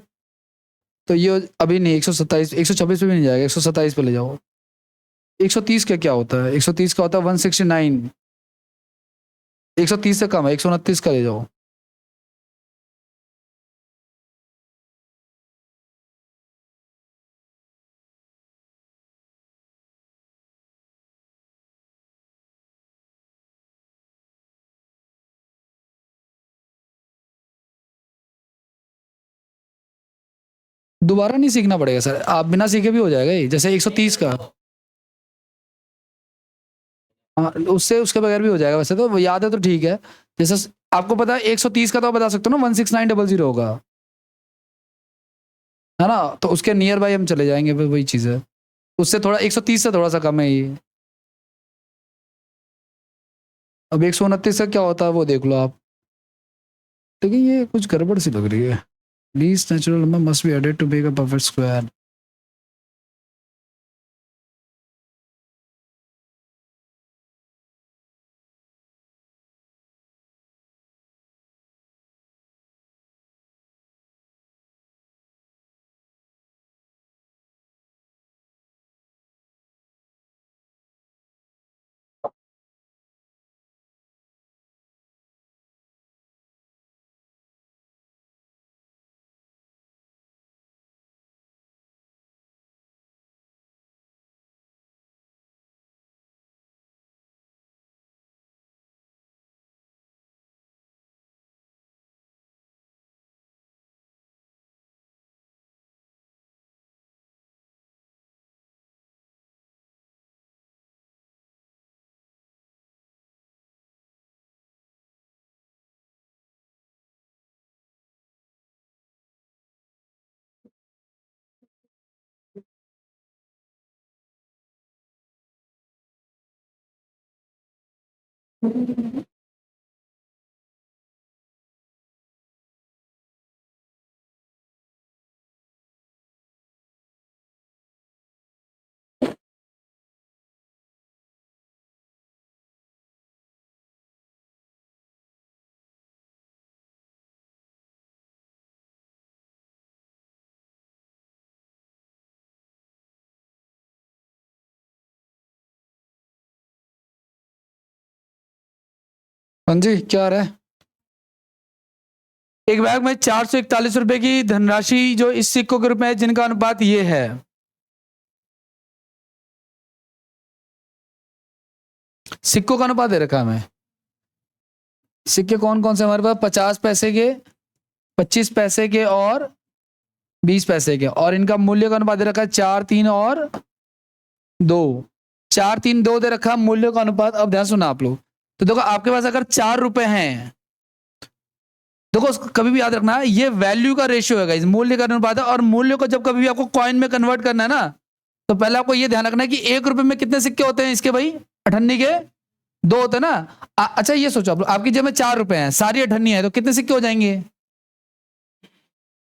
तो ये अभी नहीं, 127, 126 पे भी नहीं जाएगा, 127 पे ले जाओ। 130 का क्या होता है, 130 का होता है 169, 130 से कम है, 129 का ले जाओ। दोबारा नहीं सीखना पड़ेगा सर, आप बिना सीखे भी हो जाएगा ये, जैसे 130 का, हाँ उससे उसके बगैर भी हो जाएगा, वैसे तो वो याद है तो ठीक है। जैसे आपको पता है 130 का, तो आप बता सकते हो ना 16900 होगा, है ना। तो उसके नियर बाई हम चले जाएंगे, वही चीज़ है। उससे थोड़ा 130 से थोड़ा सा कम है ये। अब 129 का क्या होता है वो देख लो आप, लेकिन ये कुछ गड़बड़ सी लग रही है। Least natural number must be added to make a perfect square. हाँ जी, क्या आ रहा है? एक बैग में 441 रुपए की धनराशि जो इस सिक्कों के रूप में है, जिनका अनुपात ये है। सिक्कों का अनुपात दे रखा है हमें। सिक्के कौन कौन से हमारे पास? 50 पैसे के, 25 पैसे के और 20 पैसे के, और इनका मूल्य का अनुपात दे रखा है 4, 3 और 2। 4, 3, 2 दे रखा है मूल्य का अनुपात। अब ध्यान सुना आप लोग। तो देखो आपके पास अगर 4 रुपए हैं, देखो कभी भी याद रखना, ये वैल्यू का रेशियो है गाइस, मूल्य का अनुपात है। और मूल्य को जब कभी भी आपको कॉइन में कन्वर्ट करना है ना, तो पहले आपको ये ध्यान रखना है कि 1 रुपए में कितने सिक्के होते हैं इसके भाई? अठन्नी के 2 होते हैं ना। अच्छा ये सोचो आप लोग, आपकी जेब में 4 रुपए हैं, सारी अठन्नी है, तो कितने सिक्के हो जाएंगे?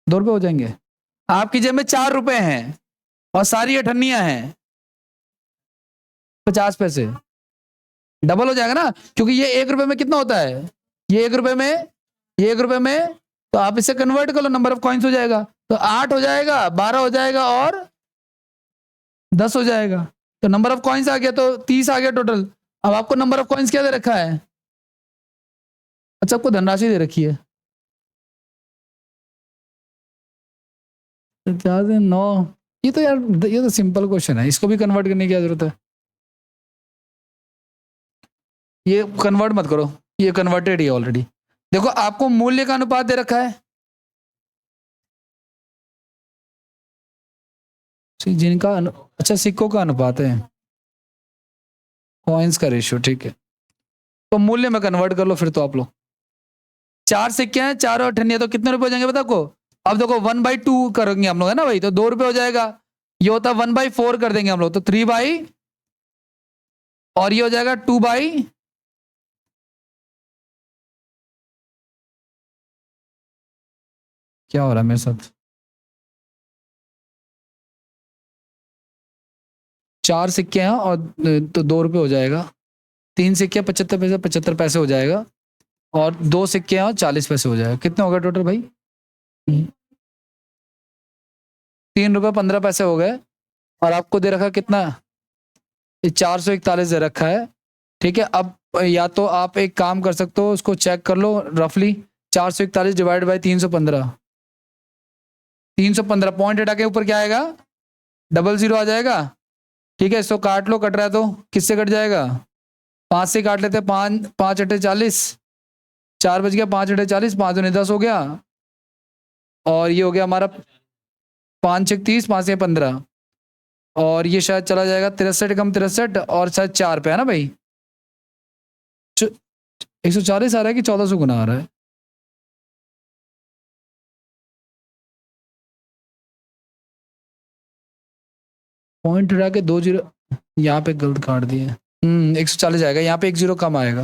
2 रुपए हो जाएंगे। आपकी जेब में 4 रुपए हैं और सारी अठन्नियां हैं, 50 पैसे, डबल हो जाएगा ना, क्योंकि ये 1 रुपए में कितना होता है? ये 1 रुपए में, ये 1 रुपए में, तो आप इसे कन्वर्ट कर लो, नंबर ऑफ कॉइन्स हो जाएगा। तो 8 हो जाएगा, 12 हो जाएगा और 10 हो जाएगा। तो नंबर ऑफ कॉइन्स आ गया, तो 30 आ गया टोटल। अब आपको नंबर ऑफ कॉइन्स क्या दे रखा है? अच्छा, आपको धनराशि दे रखी है 9। ये तो यार, ये तो सिंपल क्वेश्चन है, इसको भी कन्वर्ट करने की क्या जरूरत है? ये कन्वर्ट मत करो, ये कन्वर्टेड ही ऑलरेडी। देखो आपको मूल्य का अनुपात दे रखा है, जिनका अच्छा सिक्कों का अनुपात है, कॉइन्स का रेशियो, ठीक है। तो मूल्य में कन्वर्ट कर लो फिर तो आप लोग। 4 सिक्के हैं, 4 और अठन्नी, तो कितने रुपए हो जाएंगे बता को? अब देखो 1/2 करेंगे हम लोग, है ना भाई, तो 2 रुपए हो जाएगा। ये होता है 1/4 कर देंगे हम लोग, तो 3 बाई, और ये हो जाएगा 2 बाई, क्या हो रहा है मेरे साथ? 4 सिक्के हैं और तो 2 रुपए हो जाएगा। 3 सिक्के 75 पैसे, 75 पैसे हो जाएगा। और 2 सिक्के हैं और 40 पैसे हो जाएगा। कितने हो गए टोटल भाई? 3 रुपए 15 पैसे हो गए। और आपको दे रखा कितना? ये 441 दे रखा है, ठीक है। अब या तो आप एक काम कर सकते हो, उसको चेक कर लो रफली। 441 डिवाइड बाई 315, 315 पॉइंट हटा के ऊपर क्या आएगा? 00 आ जाएगा, ठीक है। इसको काट लो, कट रहा है तो किससे कट जाएगा? 5 से काट लेते हैं, 5 5 अट्ठे 40, 4 बज गया, 5 अट्ठे 40, 5 दूनी 10 हो गया। और ये हो गया हमारा 5 6 30, 5 से 15, और ये शायद चला जाएगा 63 कम 63, और शायद 4 पे है ना भाई। 140 आ रहा है कि 1400 गुना आ रहा है? पॉइंट हटा के 2 जीरो, यहाँ पे गलत काट दिए। 140 आएगा, यहाँ पे 1 जीरो कम आएगा,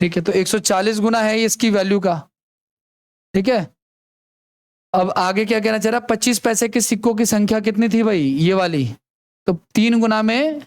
ठीक है। तो 140 गुना है इसकी वैल्यू का, ठीक है। अब आगे क्या कहना चाह रहा? 25 पैसे के सिक्कों की संख्या कितनी थी भाई? ये वाली। तो 3 गुना में,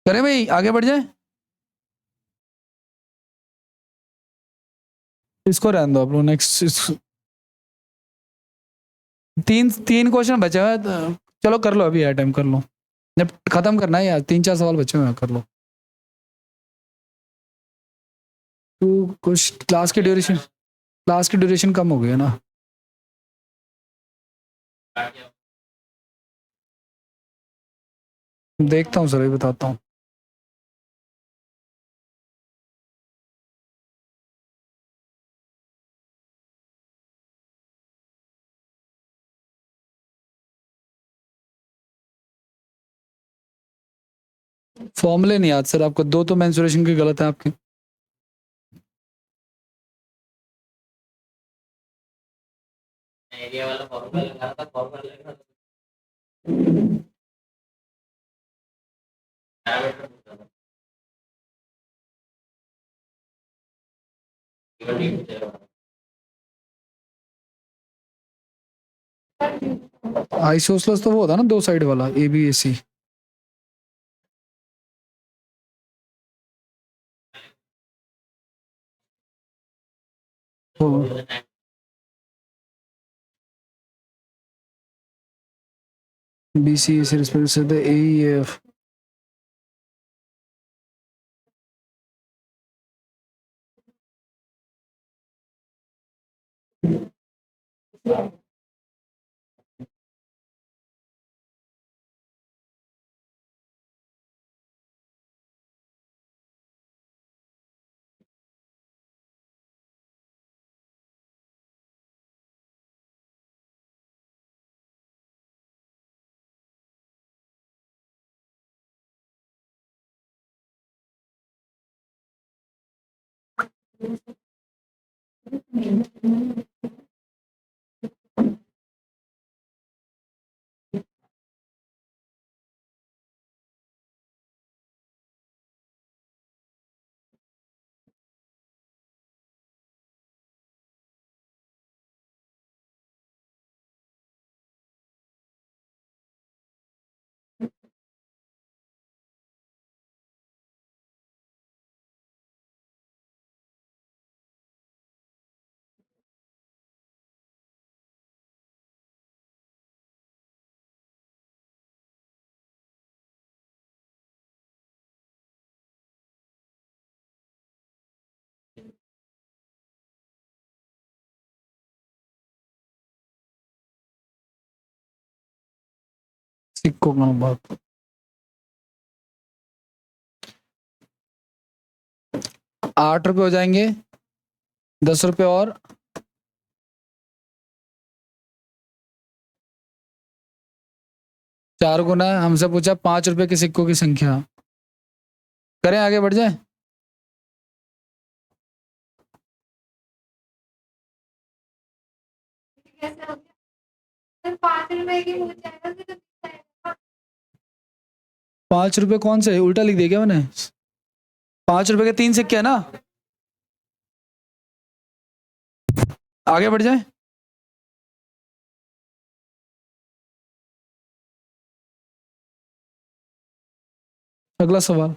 करें भाई, आगे बढ़ जाए। इसको रहने दो आप लोग, नेक्स्ट। तीन तीन क्वेश्चन बचे हुए हैं, तो चलो कर लो, अभी है टाइम, कर लो। जब खत्म करना है यार, 3 4 सवाल बचे हुए हैं, कर लो। तो कुछ क्लास की ड्यूरेशन कम हो गई है ना। काट दिया। देखता हूँ सर, अभी बताता हूँ। फॉर्मूले नहीं याद सर आपको, दो तो मेंसुरेशन की गलत है आपकी। एरिया वाला फॉर्मूला लगा था, फॉर्मूला लगा था, डायमीटर पूछा था, इवन नहीं पूछा था। आइसोसलस तो वो होता है ना, दो साइड वाला, A B A C. B C से रिस्पेक्ट से ए ई एफ। सिक्कों का बात, 8 रुपए हो जाएंगे, 10 रुपए और, 4 गुना है। हमसे पूछा 5 रुपए के सिक्कों की संख्या। करें आगे बढ़ जाए। कैसे हो गया? 5 रुपए की हो जाएगा कि तो 5 रुपए कौन से उल्टा लिख दिया क्या मैंने? 5 रुपए के 3 सिक्के है ना। आगे बढ़ जाए। अगला सवाल।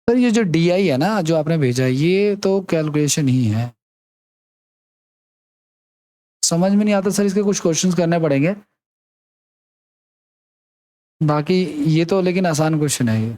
सर ये जो डी आई है ना जो आपने भेजा है, ये तो कैलकुलेशन ही है। समझ में नहीं आता सर, इसके कुछ क्वेश्चंस करने पड़ेंगे। बाकी ये तो लेकिन आसान क्वेश्चन है ये।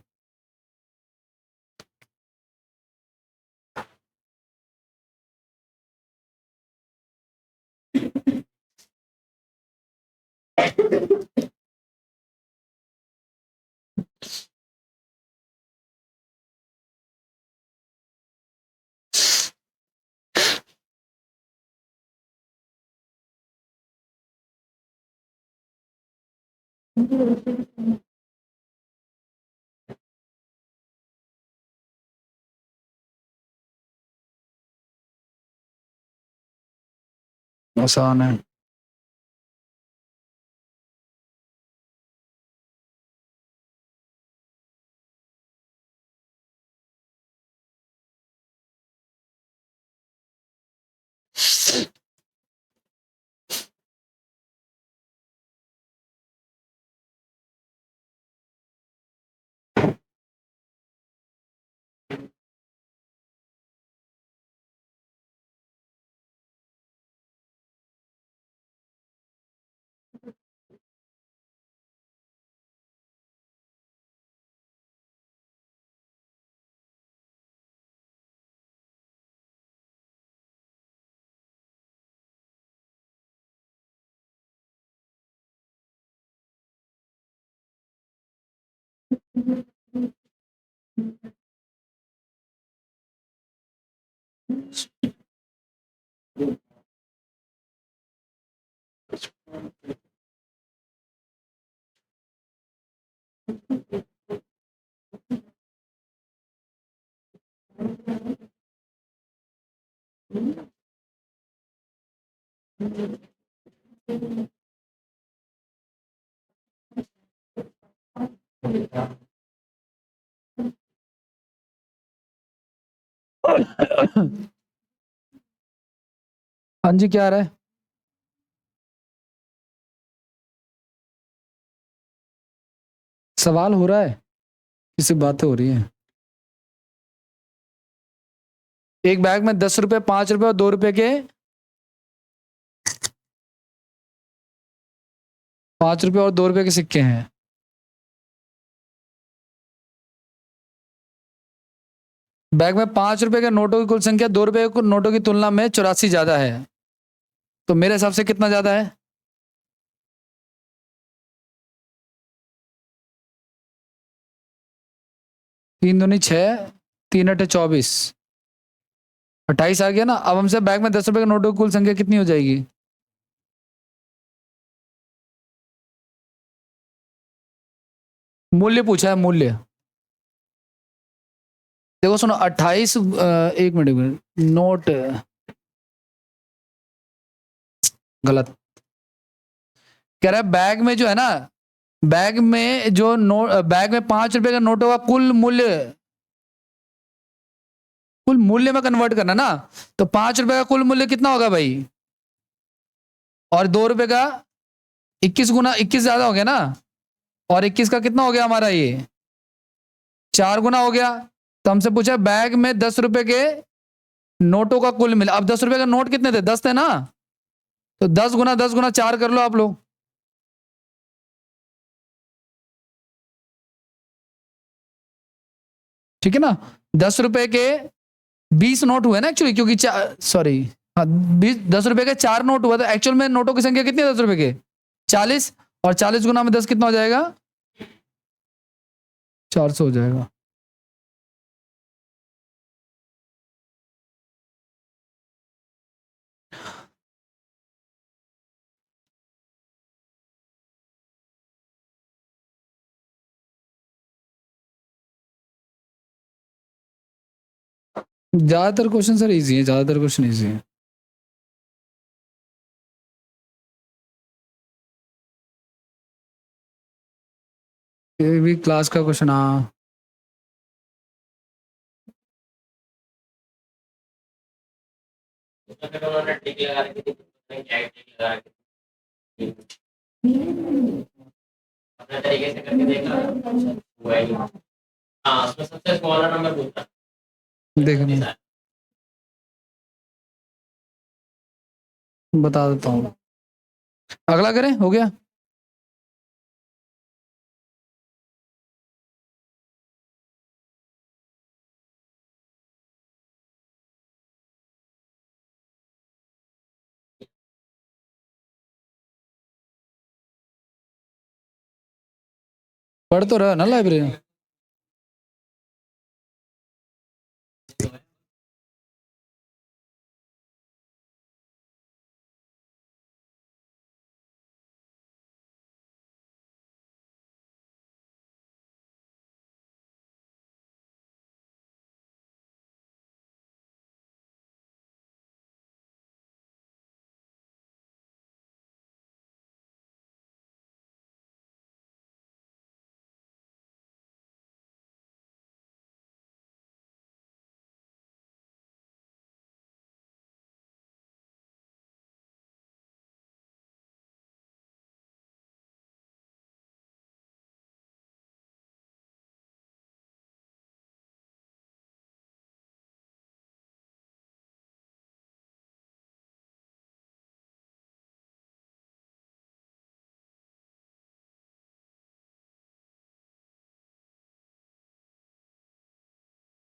आसान है। हाँ जी, क्या आ रहा है? सवाल हो रहा है, किसी बातें हो रही है। एक बैग में 10 रुपए, 5 रुपए और 2 रुपए के 5 रुपए और 2 रुपए के सिक्के हैं। बैग में 5 रुपए के नोटों की कुल संख्या 2 रुपए के नोटों की तुलना में 84 ज्यादा है, तो मेरे हिसाब से कितना ज्यादा है? 3 दूनी 6, 3 अठे 24, 28 आ गया ना। अब हमसे बैग में 10 रुपए के नोटों की कुल संख्या कितनी हो जाएगी? मूल्य पूछा है, मूल्य। देखो सुनो, 28, एक मिनट, नोट गलत कह रहा है। बैग में जो है ना, बैग में जो नोट, बैग में 5 रुपए का नोटों का कुल मूल्य में कन्वर्ट करना ना, तो 5 रुपए का कुल मूल्य कितना होगा भाई? और 2 रुपए का 21 ज्यादा हो गया ना, और 21 का कितना हो गया हमारा, ये 4 गुना हो गया। तो हमसे पूछा बैग में 10 रुपए के नोटों का कुल मिला। अब 10 रुपए का नोट कितने थे? 10 थे ना, तो 10 गुना 4 कर लो आप लोग। ठीक है ना। 10 रुपए के 20 नोट हुए ना एक्चुअली, क्योंकि सॉरी, हाँ, 10 रुपए के 4 नोट हुआ, तो एक्चुअल में नोटों की संख्या कितनी है 10 रुपए के? 40, और 40 गुना में 10 कितना हो जाएगा? 400 हो जाएगा। ज्यादातर क्वेश्चन सर इजी है, ज्यादातर क्वेश्चन इजी है। ये भी क्लास का क्वेश्चन, हाँ। उसमें फिर उन्होंने टिक लगा रखी थी, पता नहीं क्या टिक लगा रखी थी। अपने तरीके से करके देखा, हुआ ही नहीं। हाँ, उसमें सबसे स्मॉलर नंबर पूछा, देखना, बता देता हूँ। अगला करें, हो गया। पढ़ तो रहा ना लाइब्रेरी में।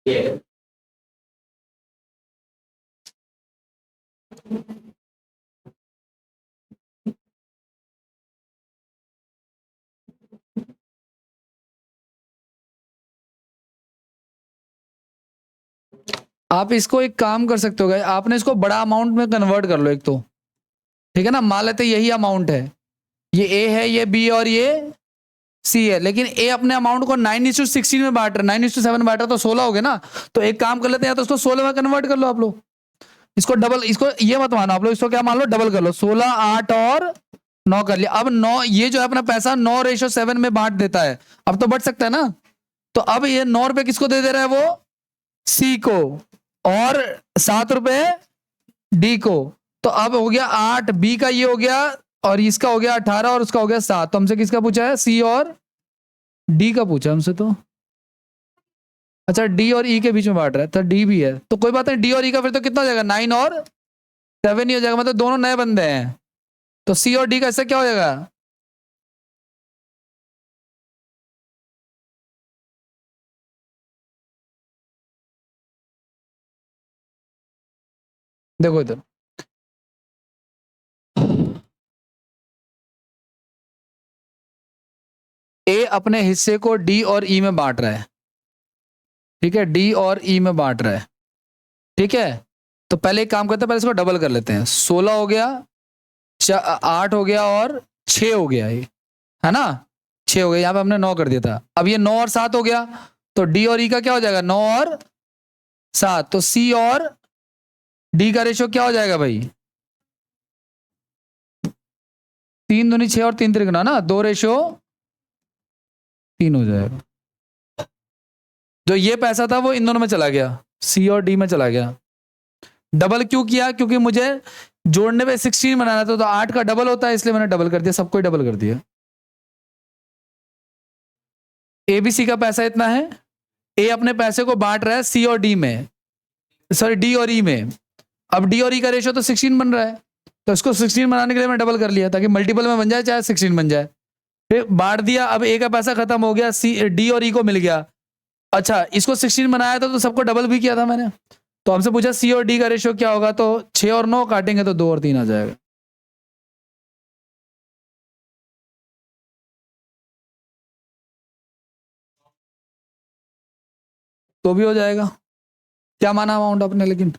ये आप इसको एक काम कर सकते हो, आपने इसको बड़ा अमाउंट में कन्वर्ट कर लो एक तो, ठीक है ना। मान लेते यही अमाउंट है, ये ए है, ये बी और ये सी है, लेकिन ए अपने अमाउंट को 9:16 में बांट रहा है, 9:7 बांट रहा है तो 16 हो गए ना। तो एक काम कर लेते हैं, तो उसको 16 में कन्वर्ट कर लो आप लोग, इसको डबल, इसको ये मत मानो आप लोग, इसको क्या मान लो, डबल कर लो, 16, 8 और 9 कर लिया। अब 9, ये जो है अपना पैसा 9:7 में बांट देता है, अब तो बढ़ सकता है ना। तो अब ये 9 रुपए किसको दे दे रहा है, वो सी को, और 7 रुपए डी को। तो अब हो गया 8, बी का ये हो गया, और इसका हो गया 18, और उसका हो गया 7। तो हमसे किसका पूछा है, सी और डी का पूछा हमसे। तो अच्छा, डी और ई के बीच में बांट रहा है, तो डी भी है, तो कोई बात नहीं, डी और ई का फिर तो कितना हो जाएगा, 9 और 7 ही हो जाएगा, मतलब दोनों नए बंदे हैं। तो सी और डी का ऐसा क्या हो जाएगा, देखो इधर, ए अपने हिस्से को डी और ई में बांट रहा है, ठीक है, डी और ई में बांट रहा है, ठीक है। तो पहले एक काम करते हैं, पहले इसको डबल कर लेते हैं, 16 हो गया, 8 हो गया और 6 हो गया, ये है ना, 6 हो गया, यहां पे हमने 9 कर दिया था। अब ये 9 और 7 हो गया, तो डी और ई का क्या हो जाएगा, 9 और 7। तो सी और डी का रेशियो क्या हो जाएगा भाई, 3 दूनी 6 और 3 तिरगुना ना, 2:3 हो जाएगा। जो ये पैसा था वो इन दोनों में चला गया, सी और डी में चला गया। डबल क्यों किया, क्योंकि मुझे जोड़ने पे 16 बनाना था, तो 8 का डबल होता है, इसलिए मैंने डबल कर दिया, सबको डबल कर दिया। एबीसी का पैसा इतना है, ए अपने पैसे को बांट रहा है सी और डी में, सॉरी डी और ई में। अब डी और ई का रेशियो तो 16 बन रहा है, तो इसको 16 बनाने के लिए मैं डबल कर लिया, ताकि मल्टीपल में बन जाए, चाहे 16 बन जाए। फिर बांट दिया, अब ए का पैसा खत्म हो गया, सी डी और ई को मिल गया। अच्छा, इसको 16 बनाया था, तो सबको डबल भी किया था मैंने। तो हमसे पूछा सी और डी का रेशियो क्या होगा, तो 6 और 9 काटेंगे तो 2 और 3 आ जाएगा। तो भी हो जाएगा। क्या माना अमाउंट आपने, लेकिन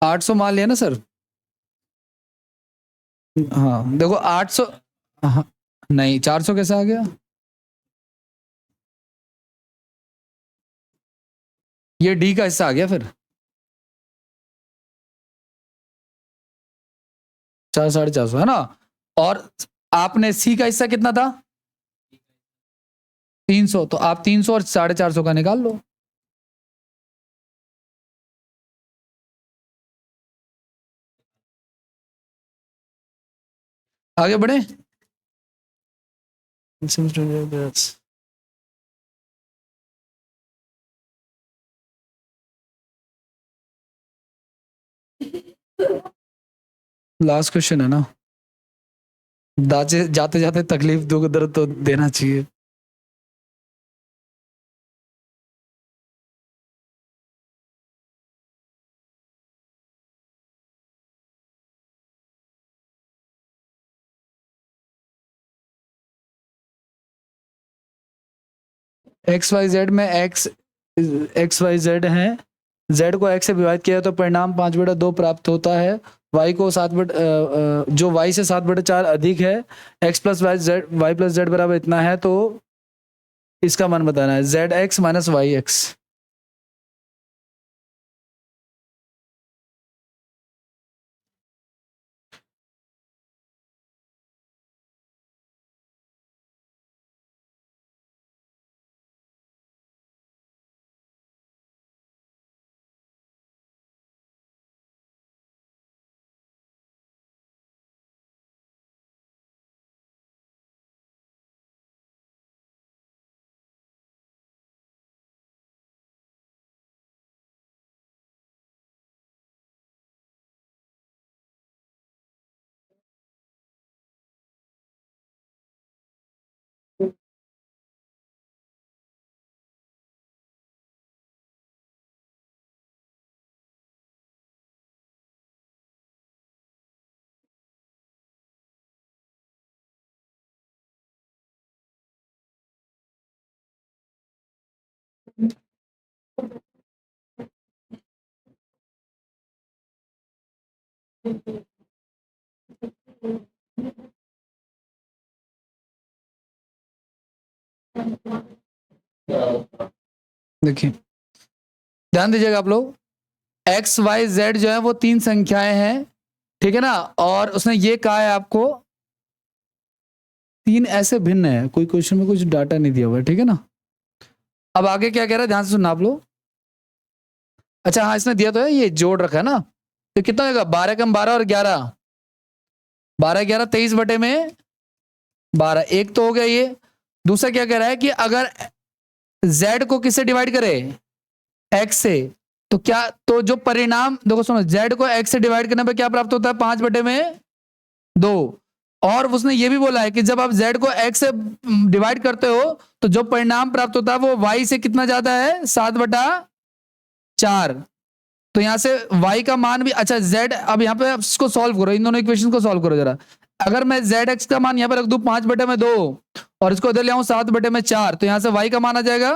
800 मान लिया ना सर। हाँ देखो 800, हाँ, नहीं 400 कैसे आ गया, ये डी का हिस्सा आ गया फिर, 400-450 है ना। और आपने सी का हिस्सा कितना था, 300, तो आप 300 और 450 का निकाल लो। आगे बढ़े। लास्ट क्वेश्चन है ना, जाते जाते तकलीफ दुख दर्द तो देना चाहिए। एक्स वाई जेड में एक्स वाई जेड है, जेड को एक्स से विभाजित किया तो परिणाम 5/2 प्राप्त होता है। वाई को 7 जो वाई से 7/4 अधिक है, X plus Y plus Z बराबर इतना है, तो इसका मान बताना है, Z X minus Y X. देखिए ध्यान दीजिएगा आप लोग, एक्स वाई जेड जो है वो तीन संख्याएं हैं, ठीक है ना, और उसने ये कहा है आपको तीन ऐसे भिन्न है, कोई क्वेश्चन में कुछ डाटा नहीं दिया हुआ है, ठीक है ना। अब आगे क्या कह रहा है, ध्यान से सुनना आप लोग। अच्छा हाँ, इसने दिया तो है, ये जोड़ रखा है ना, तो कितना होगा 12 कम 12 और 11, 12 11 23 बटे में 12, एक तो हो गया ये। दूसरा क्या कह रहा है कि अगर z को किससे डिवाइड करे, x से, तो क्या, तो जो परिणाम देखो सुनो, z को x से डिवाइड करने पे क्या प्राप्त होता है 5 बटे में 2, और उसने ये भी बोला है कि जब आप z को x से डिवाइड करते हो तो जो परिणाम प्राप्त होता है वो y से कितना ज्यादा है 7 बटा 4। तो यहां से y का मान भी, अच्छा z, अब यहाँ पे इसको सॉल्व करो, इन दोनों इक्वेशन को सॉल्व करो जरा। अगर मैं zx का मान यहाँ पे रख दूं 5 बटे में 2 और इसको इधर ले आऊं 7 बटे में 4, तो यहां से y का मान आ जाएगा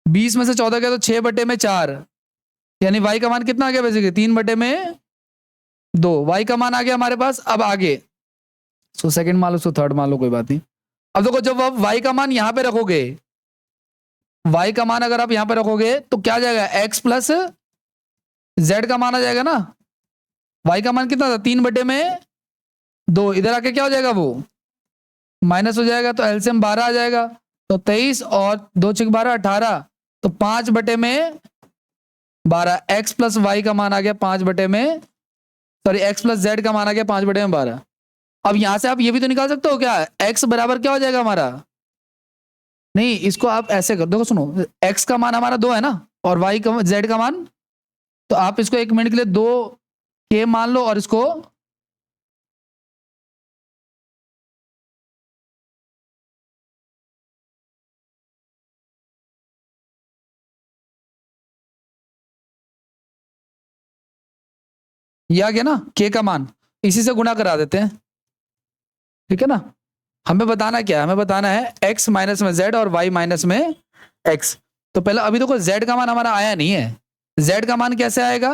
20 में से 14 गया तो 6 बटे में 4, यानी y का मान कितना आ गया बेसिकली 3 बटे में 2, y का मान आ गया हमारे पास। अब आगे सो सेकंड मान लो, सो थर्ड मान लो, कोई बात नहीं। अब देखो जब आप y का मान यहां पे रखोगे, y का मान अगर आप यहां पे रखोगे तो क्या आ जाएगा x प्लस z का मान आ जाएगा ना। y का मान कितना था 3 बटे में 2, इधर आके क्या हो जाएगा वो माइनस हो जाएगा, तो एलसीएम 12 आ जाएगा, तो 23 और 2 6 12 18, तो 5 बटे में 12, x प्लस वाई का मान आ गया 5 बटे में, सॉरी x प्लस z का मान आ गया 5 बटे में 12। अब यहां से आप ये भी तो निकाल सकते हो क्या, x बराबर क्या हो जाएगा हमारा, नहीं इसको आप ऐसे कर, देखो सुनो, x का मान हमारा 2 है ना, और y का z का मान, तो आप इसको 1 मिनट के लिए 2 के मान लो और इसको ये आ गया ना k का मान, इसी से गुणा करा देते हैं, ठीक है ना। हमें बताना क्या है, हमें बताना है x माइनस में z और y माइनस में x। तो पहले अभी देखो z का मान हमारा आया नहीं है, z का मान कैसे आएगा,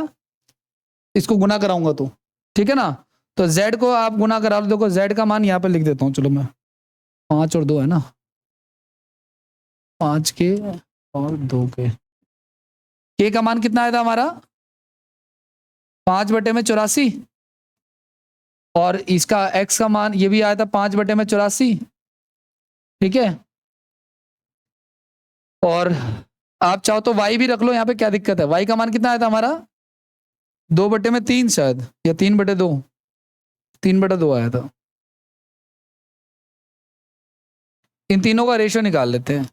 इसको गुना कराऊंगा तो, ठीक है ना। तो z को आप गुना करा लो, देखो z का मान यहाँ पे लिख देता हूँ, चलो मैं 5 और 2 है ना, 5 के और 2 के, k का मान कितना आया था हमारा 5 बटे में 84, और इसका x का मान ये भी आया था 5 बटे में 84, ठीक है। और आप चाहो तो y भी रख लो यहाँ पे, क्या दिक्कत है, y का मान कितना आया था हमारा 2 बटे में 3 शायद, या 3 बटे 2, 3 बटे 2 आया था। इन तीनों का रेशियो निकाल लेते हैं,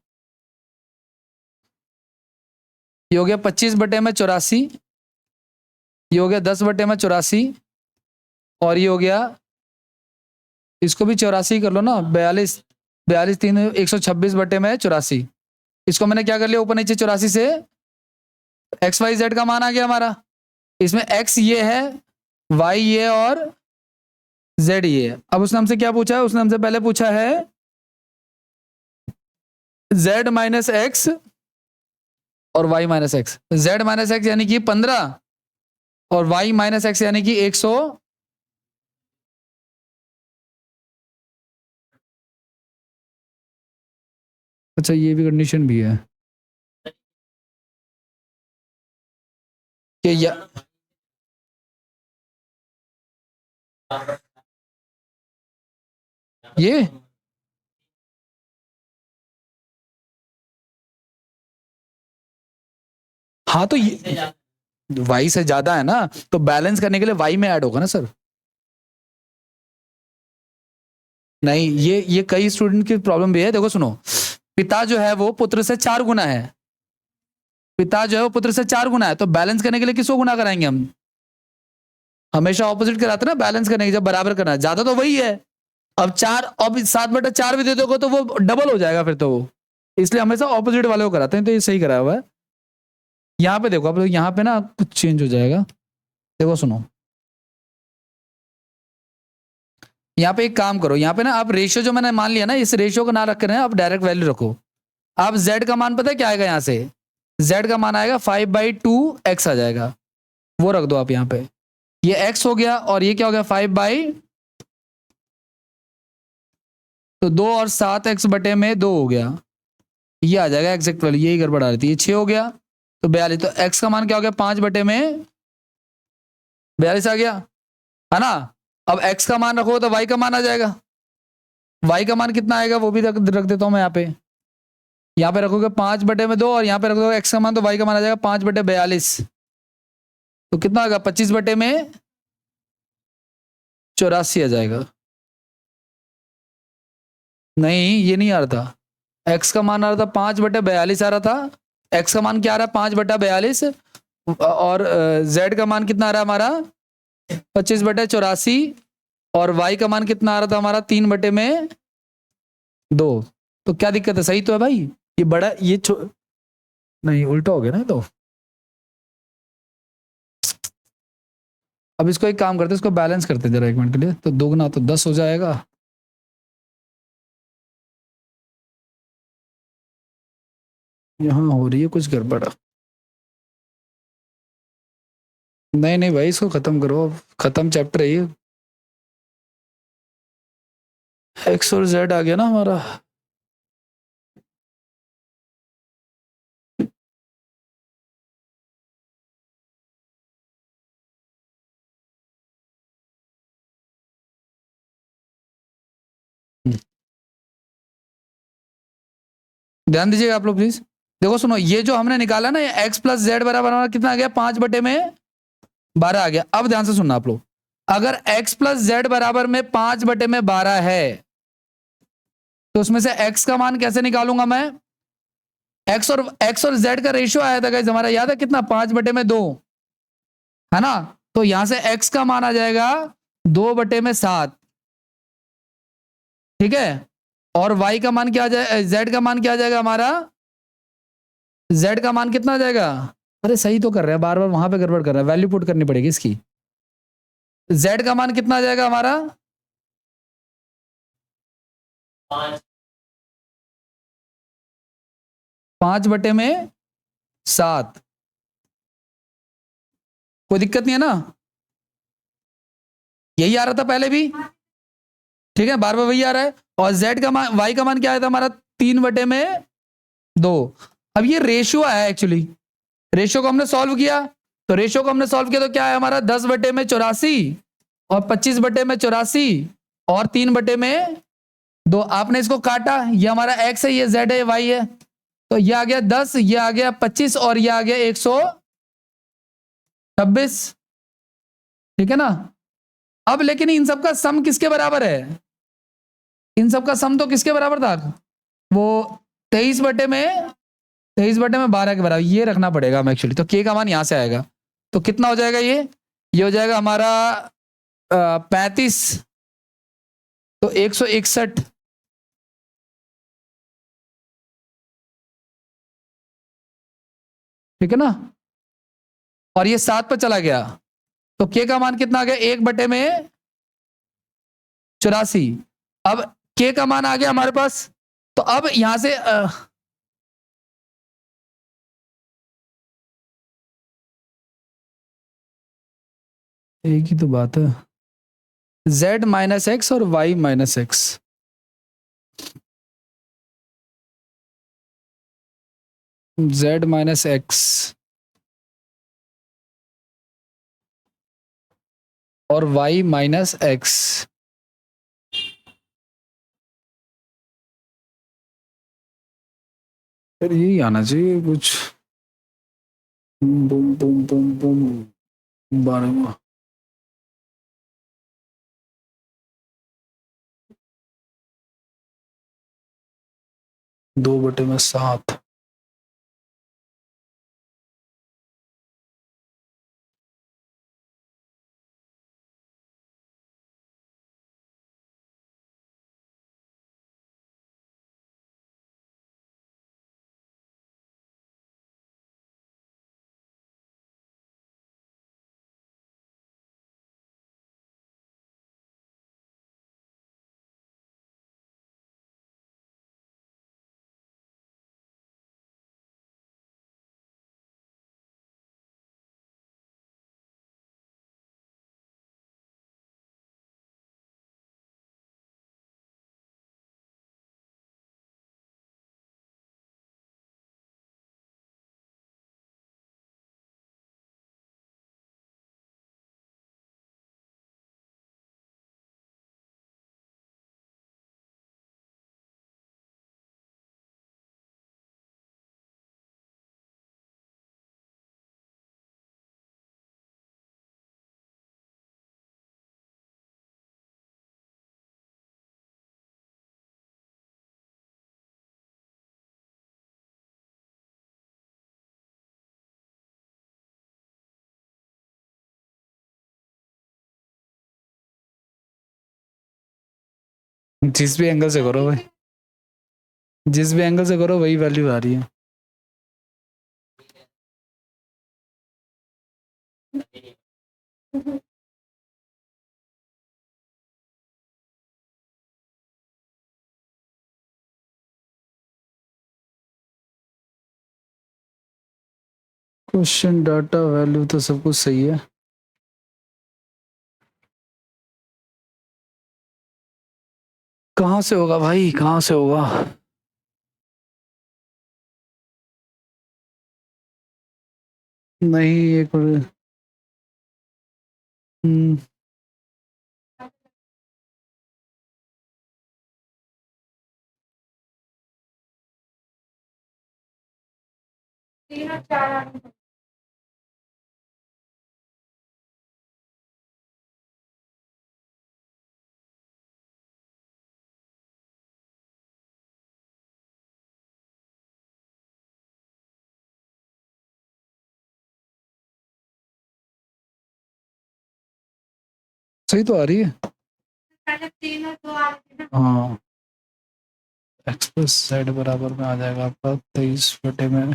ये हो गया 25 बटे में 84, ये हो गया 10 बटे में 84, और ये हो गया, इसको भी 84 कर लो ना, 42 42 3 126 बटे में 84, इसको मैंने क्या कर लिया ऊपर नीचे 84 से, एक्स वाई जेड का मान आ गया हमारा, इसमें एक्स ये है, वाई ये और जेड ये है। अब उसने हमसे क्या पूछा है, उसने हमसे पहले पूछा है जेड माइनस एक्स और Y minus X, Z minus X यानी कि 15 और वाई माइनस एक्स यानी कि 100, अच्छा ये भी कंडीशन भी है कि ये हाँ, तो ये वाई से ज्यादा है ना, तो बैलेंस करने के लिए वाई में ऐड होगा ना सर। नहीं, ये कई स्टूडेंट की प्रॉब्लम भी है, देखो सुनो, पिता जो है वो पुत्र से 4 गुना है, पिता जो है वो पुत्र से 4 गुना है, तो बैलेंस करने के लिए किसको गुना कराएंगे हम, हमेशा ऑपोजिट कराते ना बैलेंस करने की, जब बराबर करना है, ज्यादा तो वही है। अब 4, अब 7 बटा 4 भी दे दोगे तो वो डबल हो जाएगा फिर तो वो, इसलिए हमेशा ऑपोजिट वाले को कराते हैं, तो ये सही कराया हुआ है। यहाँ पे देखो, अब यहाँ पे ना कुछ चेंज हो जाएगा, देखो सुनो, यहाँ पे एक काम करो, यहाँ पे ना आप रेशियो जो मैंने मान लिया ना, इस रेशियो को ना रख कर आप डायरेक्ट वैल्यू रखो। आप z का मान पता है क्या आएगा यहाँ से, z का मान आएगा 5/2x आ जाएगा, वो रख दो आप यहाँ पे। ये x हो गया और ये क्या हो गया 5 तो 2 और 7x बटे में 2 हो गया, ये आ जाएगा एग्जैक्ट वैल्यू, यही गड़बड़ आ रही थी। ये 6 हो गया तो 42, तो x का मान क्या हो गया 5 बटे में 42 आ गया, है ना। अब x का मान रखो तो y का मान आ जाएगा, y का मान कितना आएगा वो भी रख देता हूं मैं यहाँ पे रखोगे 5 बटे में 2 और यहाँ पे रख दोगे x का मान, तो y का मान आ जाएगा 5 बटे 42, तो कितना आएगा 25 बटे में 84 आ जाएगा। नहीं ये नहीं आ रहा था, x का मान आ रहा था 5 बटे 42 आ रहा था, x का मान क्या आ रहा है 5 बटा 42 और z का मान कितना आ रहा है हमारा 25 बटे 84 और y का मान कितना आ रहा था हमारा 3 बटे में 2। तो क्या दिक्कत है, सही तो है भाई, ये बड़ा ये नहीं उल्टा हो गया ना तो। अब इसको एक काम करते हैं, इसको बैलेंस करते हैं जरा 1 मिनट के लिए, तो 2 गुना तो 10 हो जाएगा, यहाँ हो रही है कुछ गड़बड़। नहीं नहीं भाई इसको खत्म करो, खत्म चैप्टर है ये, एक्स और जेड आ गया ना हमारा। ध्यान दीजिएगा आप लोग प्लीज, देखो सुनो, ये जो हमने निकाला ना, ये x प्लस जेड बराबर हमारा कितना आ गया 5 बटे में 12 आ गया। अब ध्यान से सुनना आप लोग, अगर x प्लस जेड बराबर में 5 बटे में 12 है तो उसमें से x का मान कैसे निकालूंगा मैं, x और z का रेशियो आया था गाइस हमारा, याद है कितना 5 बटे में 2, है ना। तो यहां से x का मान आ जाएगा 2 बटे में 7, ठीक है। और y का मान क्या आ जाएगा, z का मान क्या आ जाएगा हमारा, z का मान कितना आ जाएगा, अरे सही तो कर रहे हैं, बार बार वहां पे गड़बड़ कर रहा है, वैल्यू पुट करनी पड़ेगी इसकी। z का मान कितना आ जाएगा हमारा 5 5 बटे में 7, कोई दिक्कत नहीं है ना, यही आ रहा था पहले भी, ठीक है, बार बार वही आ रहा है। और z का मान, y का मान क्या आया था हमारा 3 बटे में 2। अब ये रेशियो आया एक्चुअली, रेशियो को हमने सॉल्व किया, तो रेशियो को हमने सॉल्व किया तो क्या है हमारा 10 बटे में 84 और 25 बटे में 84 और 3 बटे में 2। आपने इसको काटा, ये हमारा x है, ये z है, ये y है, तो ये आ गया 10, ये आ गया 25 और ये आ गया 126, ठीक है ना। अब लेकिन इन सब का सम किसके बराबर है, इन सब का सम तो किसके बराबर था, वो 23 बटे में 12 के बराबर, ये रखना पड़ेगा हमें एक्चुअली, तो k का मान यहां से आएगा, तो कितना हो जाएगा ये हो जाएगा हमारा 35, तो 161, ठीक है ना। और ये 7 पर चला गया, तो k का मान कितना आ गया 1 बटे में 84। अब k का मान आ गया हमारे पास, तो अब यहां से एक ही तो बात है, z माइनस एक्स और y minus x, z minus X और y माइनस एक्स, फिर यही आना चाहिए कुछ, बूम बूम बूम बूम 12। 2 बटे में 7, जिस भी एंगल से करो भाई, जिस भी एंगल से करो वही वैल्यू आ रही है। क्वेश्चन डाटा वैल्यू तो सब कुछ सही है। कहाँ से होगा भाई, कहाँ से होगा? नहीं, एक मिनट। हम्म, तीन और चार आने को। सही तो आ रही है। पहले तीन और दो आ रही थी ना। हाँ, एक्स प्लस जेड बराबर में आ जाएगा आपका 23 में।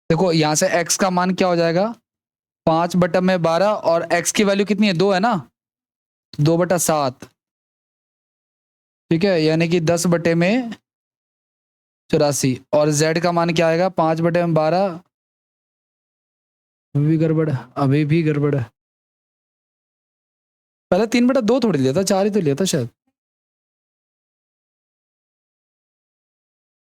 देखो यहाँ से x का मान क्या हो जाएगा, 5/12, और x की वैल्यू कितनी है, 2 है ना, 2/7। ठीक है, यानी कि 10/84। और z का मान क्या आएगा, 5/12। अभी भी गड़बड़ है, अभी भी गड़बड़ है। पहले 3/2 थोड़ी लिया था, 4 ही तो लिया था शायद।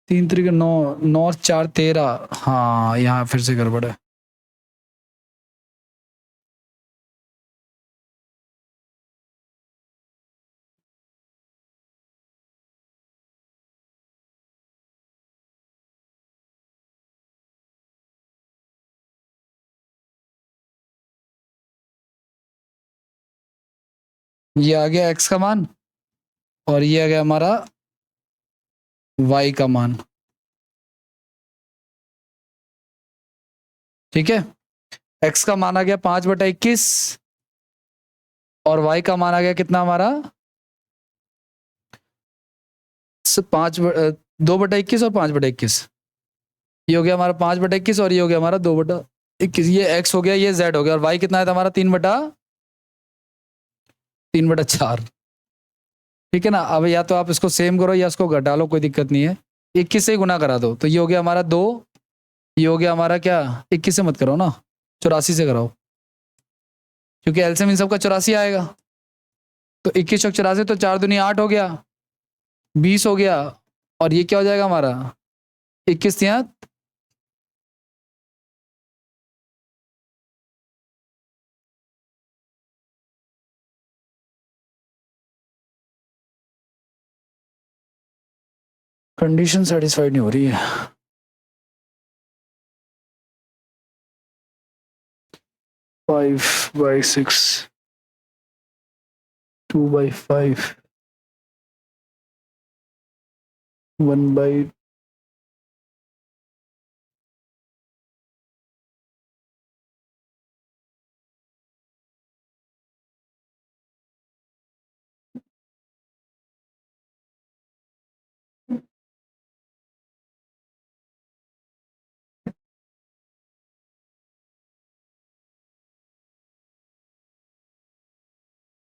3 3 9, 9 और 4 13। हाँ, यहाँ फिर से गड़बड़ है। ये आ गया x का मान, और ये आ गया हमारा y का मान। ठीक है, x का मान आ गया 5/21, और y का मान आ गया कितना हमारा, 2/21 और 5/21। ये हो गया हमारा 5/21, और ये हो गया हमारा 2/21। ये x हो गया, ये z हो गया, और y कितना है था हमारा, 3/4। ठीक है ना। अब या तो आप इसको सेम करो या इसको घटा लो, कोई दिक्कत नहीं है। 21 से ही गुना करा दो, तो ये हो गया हमारा 2। ये हो गया हमारा क्या, 21 से मत करो ना, 84 से कराओ, क्योंकि एलसीएम इन सबका 84 आएगा। तो 21 और 84, तो 4 दूनी 8 हो गया, 20 हो गया, और ये क्या हो जाएगा हमारा, 21 यहाँ। कंडीशन सेटिस्फाइड नहीं हो रही है। 5/6, 2/5, 1/,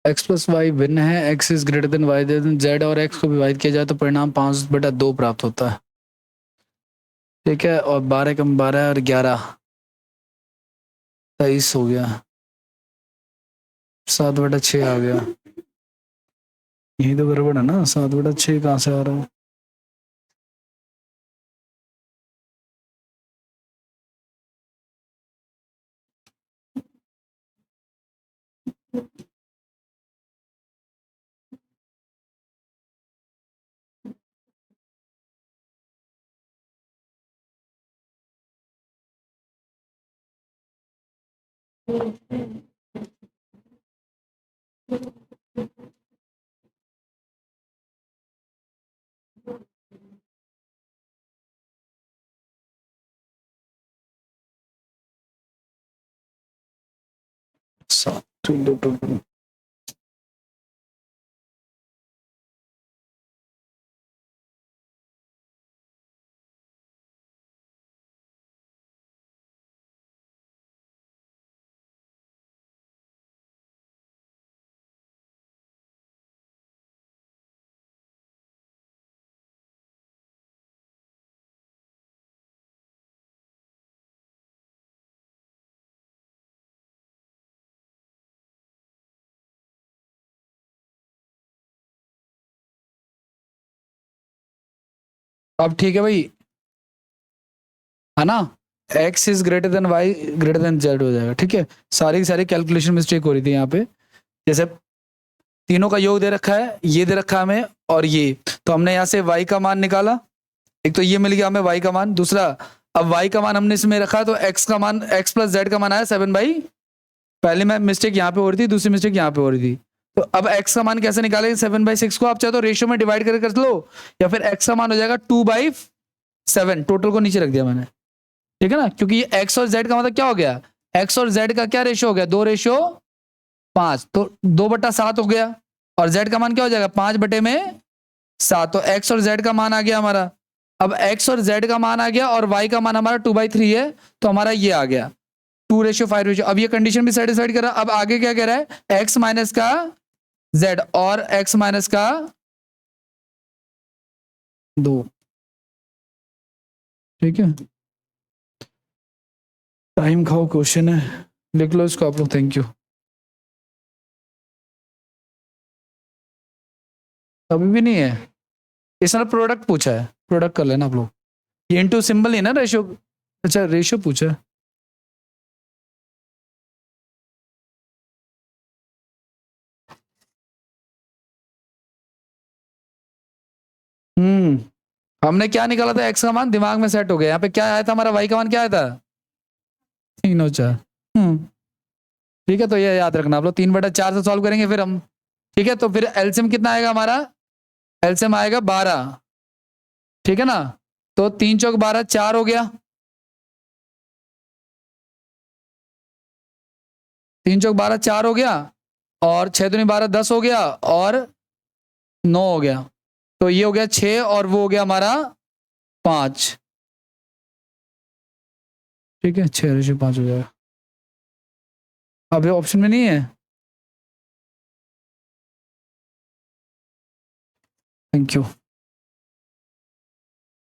x प्लस वाई भिन्न है, x is greater than Y, Z और x को विभाजित किया जाए तो परिणाम 5/2 प्राप्त होता है। ठीक है, और 12 कम 12 और 11, 23 हो गया, 7/6 आ गया। यही तो गड़बड़ है ना, 7/6 कहाँ से आ रहा है। 7 अब ठीक है भाई, है ना। x is greater then y greater than z हो जाएगा, ठीक है। सारी की सारी कैलकुलेशन मिस्टेक हो रही थी यहाँ पे। जैसे तीनों का योग दे रखा है, ये दे रखा है हमें, और ये, तो हमने यहाँ से y का मान निकाला। एक तो ये मिल गया हमें y का मान, दूसरा अब y का मान हमने इसमें रखा तो x का मान, x प्लस z का मान आया 7/, पहले में मिस्टेक यहाँ पे हो रही थी, दूसरी मिस्टेक यहाँ पे हो रही थी। तो अब x का मान कैसे निकालेंगे? 7/6 को आप चाहे तो रेशियो में डिवाइड करके कर लो, या फिर x का मान हो जाएगा 2/7, टोटल को नीचे रख दिया मैंने, ठीक है ना। क्योंकि ये x और z का मतलब क्या हो गया, x और z का क्या रेशियो हो गया, 2:5, तो 2/7 हो गया। और z का मान क्या हो जाएगा, 5/7, तो x और z का मान आ गया हमारा। अब x और z का मान आ गया और y का मान हमारा 2/3 है, तो हमारा ये आ गया 2:5 अब ये कंडीशन भी सेटिस्फाइड कर रहा है। अब आगे क्या कह रहा है, x माइनस का z और x माइनस का 2, ठीक है। टाइम खाओ क्वेश्चन है, लिख लो इसको आप लोग, थैंक यू। अभी भी नहीं है, इसने प्रोडक्ट पूछा है, प्रोडक्ट कर लेना आप लोग। ये इनटू सिंबल ही ना रेशियो, अच्छा रेशियो पूछा है। हमने क्या निकाला था, x का मान दिमाग में सेट हो गया। यहाँ पे क्या आया था हमारा, y का मान क्या आया था, 3/4। ठीक है, तो ये याद रखना आप लोग, 3/4 से सॉल्व करेंगे फिर हम, ठीक है। तो फिर एलसीएम कितना आएगा हमारा, एलसीएम आएगा 12, ठीक है ना। तो 3 चौक 12, 4 हो गया, 3 चौक 12, 4 हो गया, और 6 दूनी 12, 10 हो गया, और 9 हो गया। तो ये हो गया 6 और वो हो गया हमारा 5, ठीक है। 6/5 हो जाएगा। अब ये ऑप्शन में नहीं है, थैंक यू।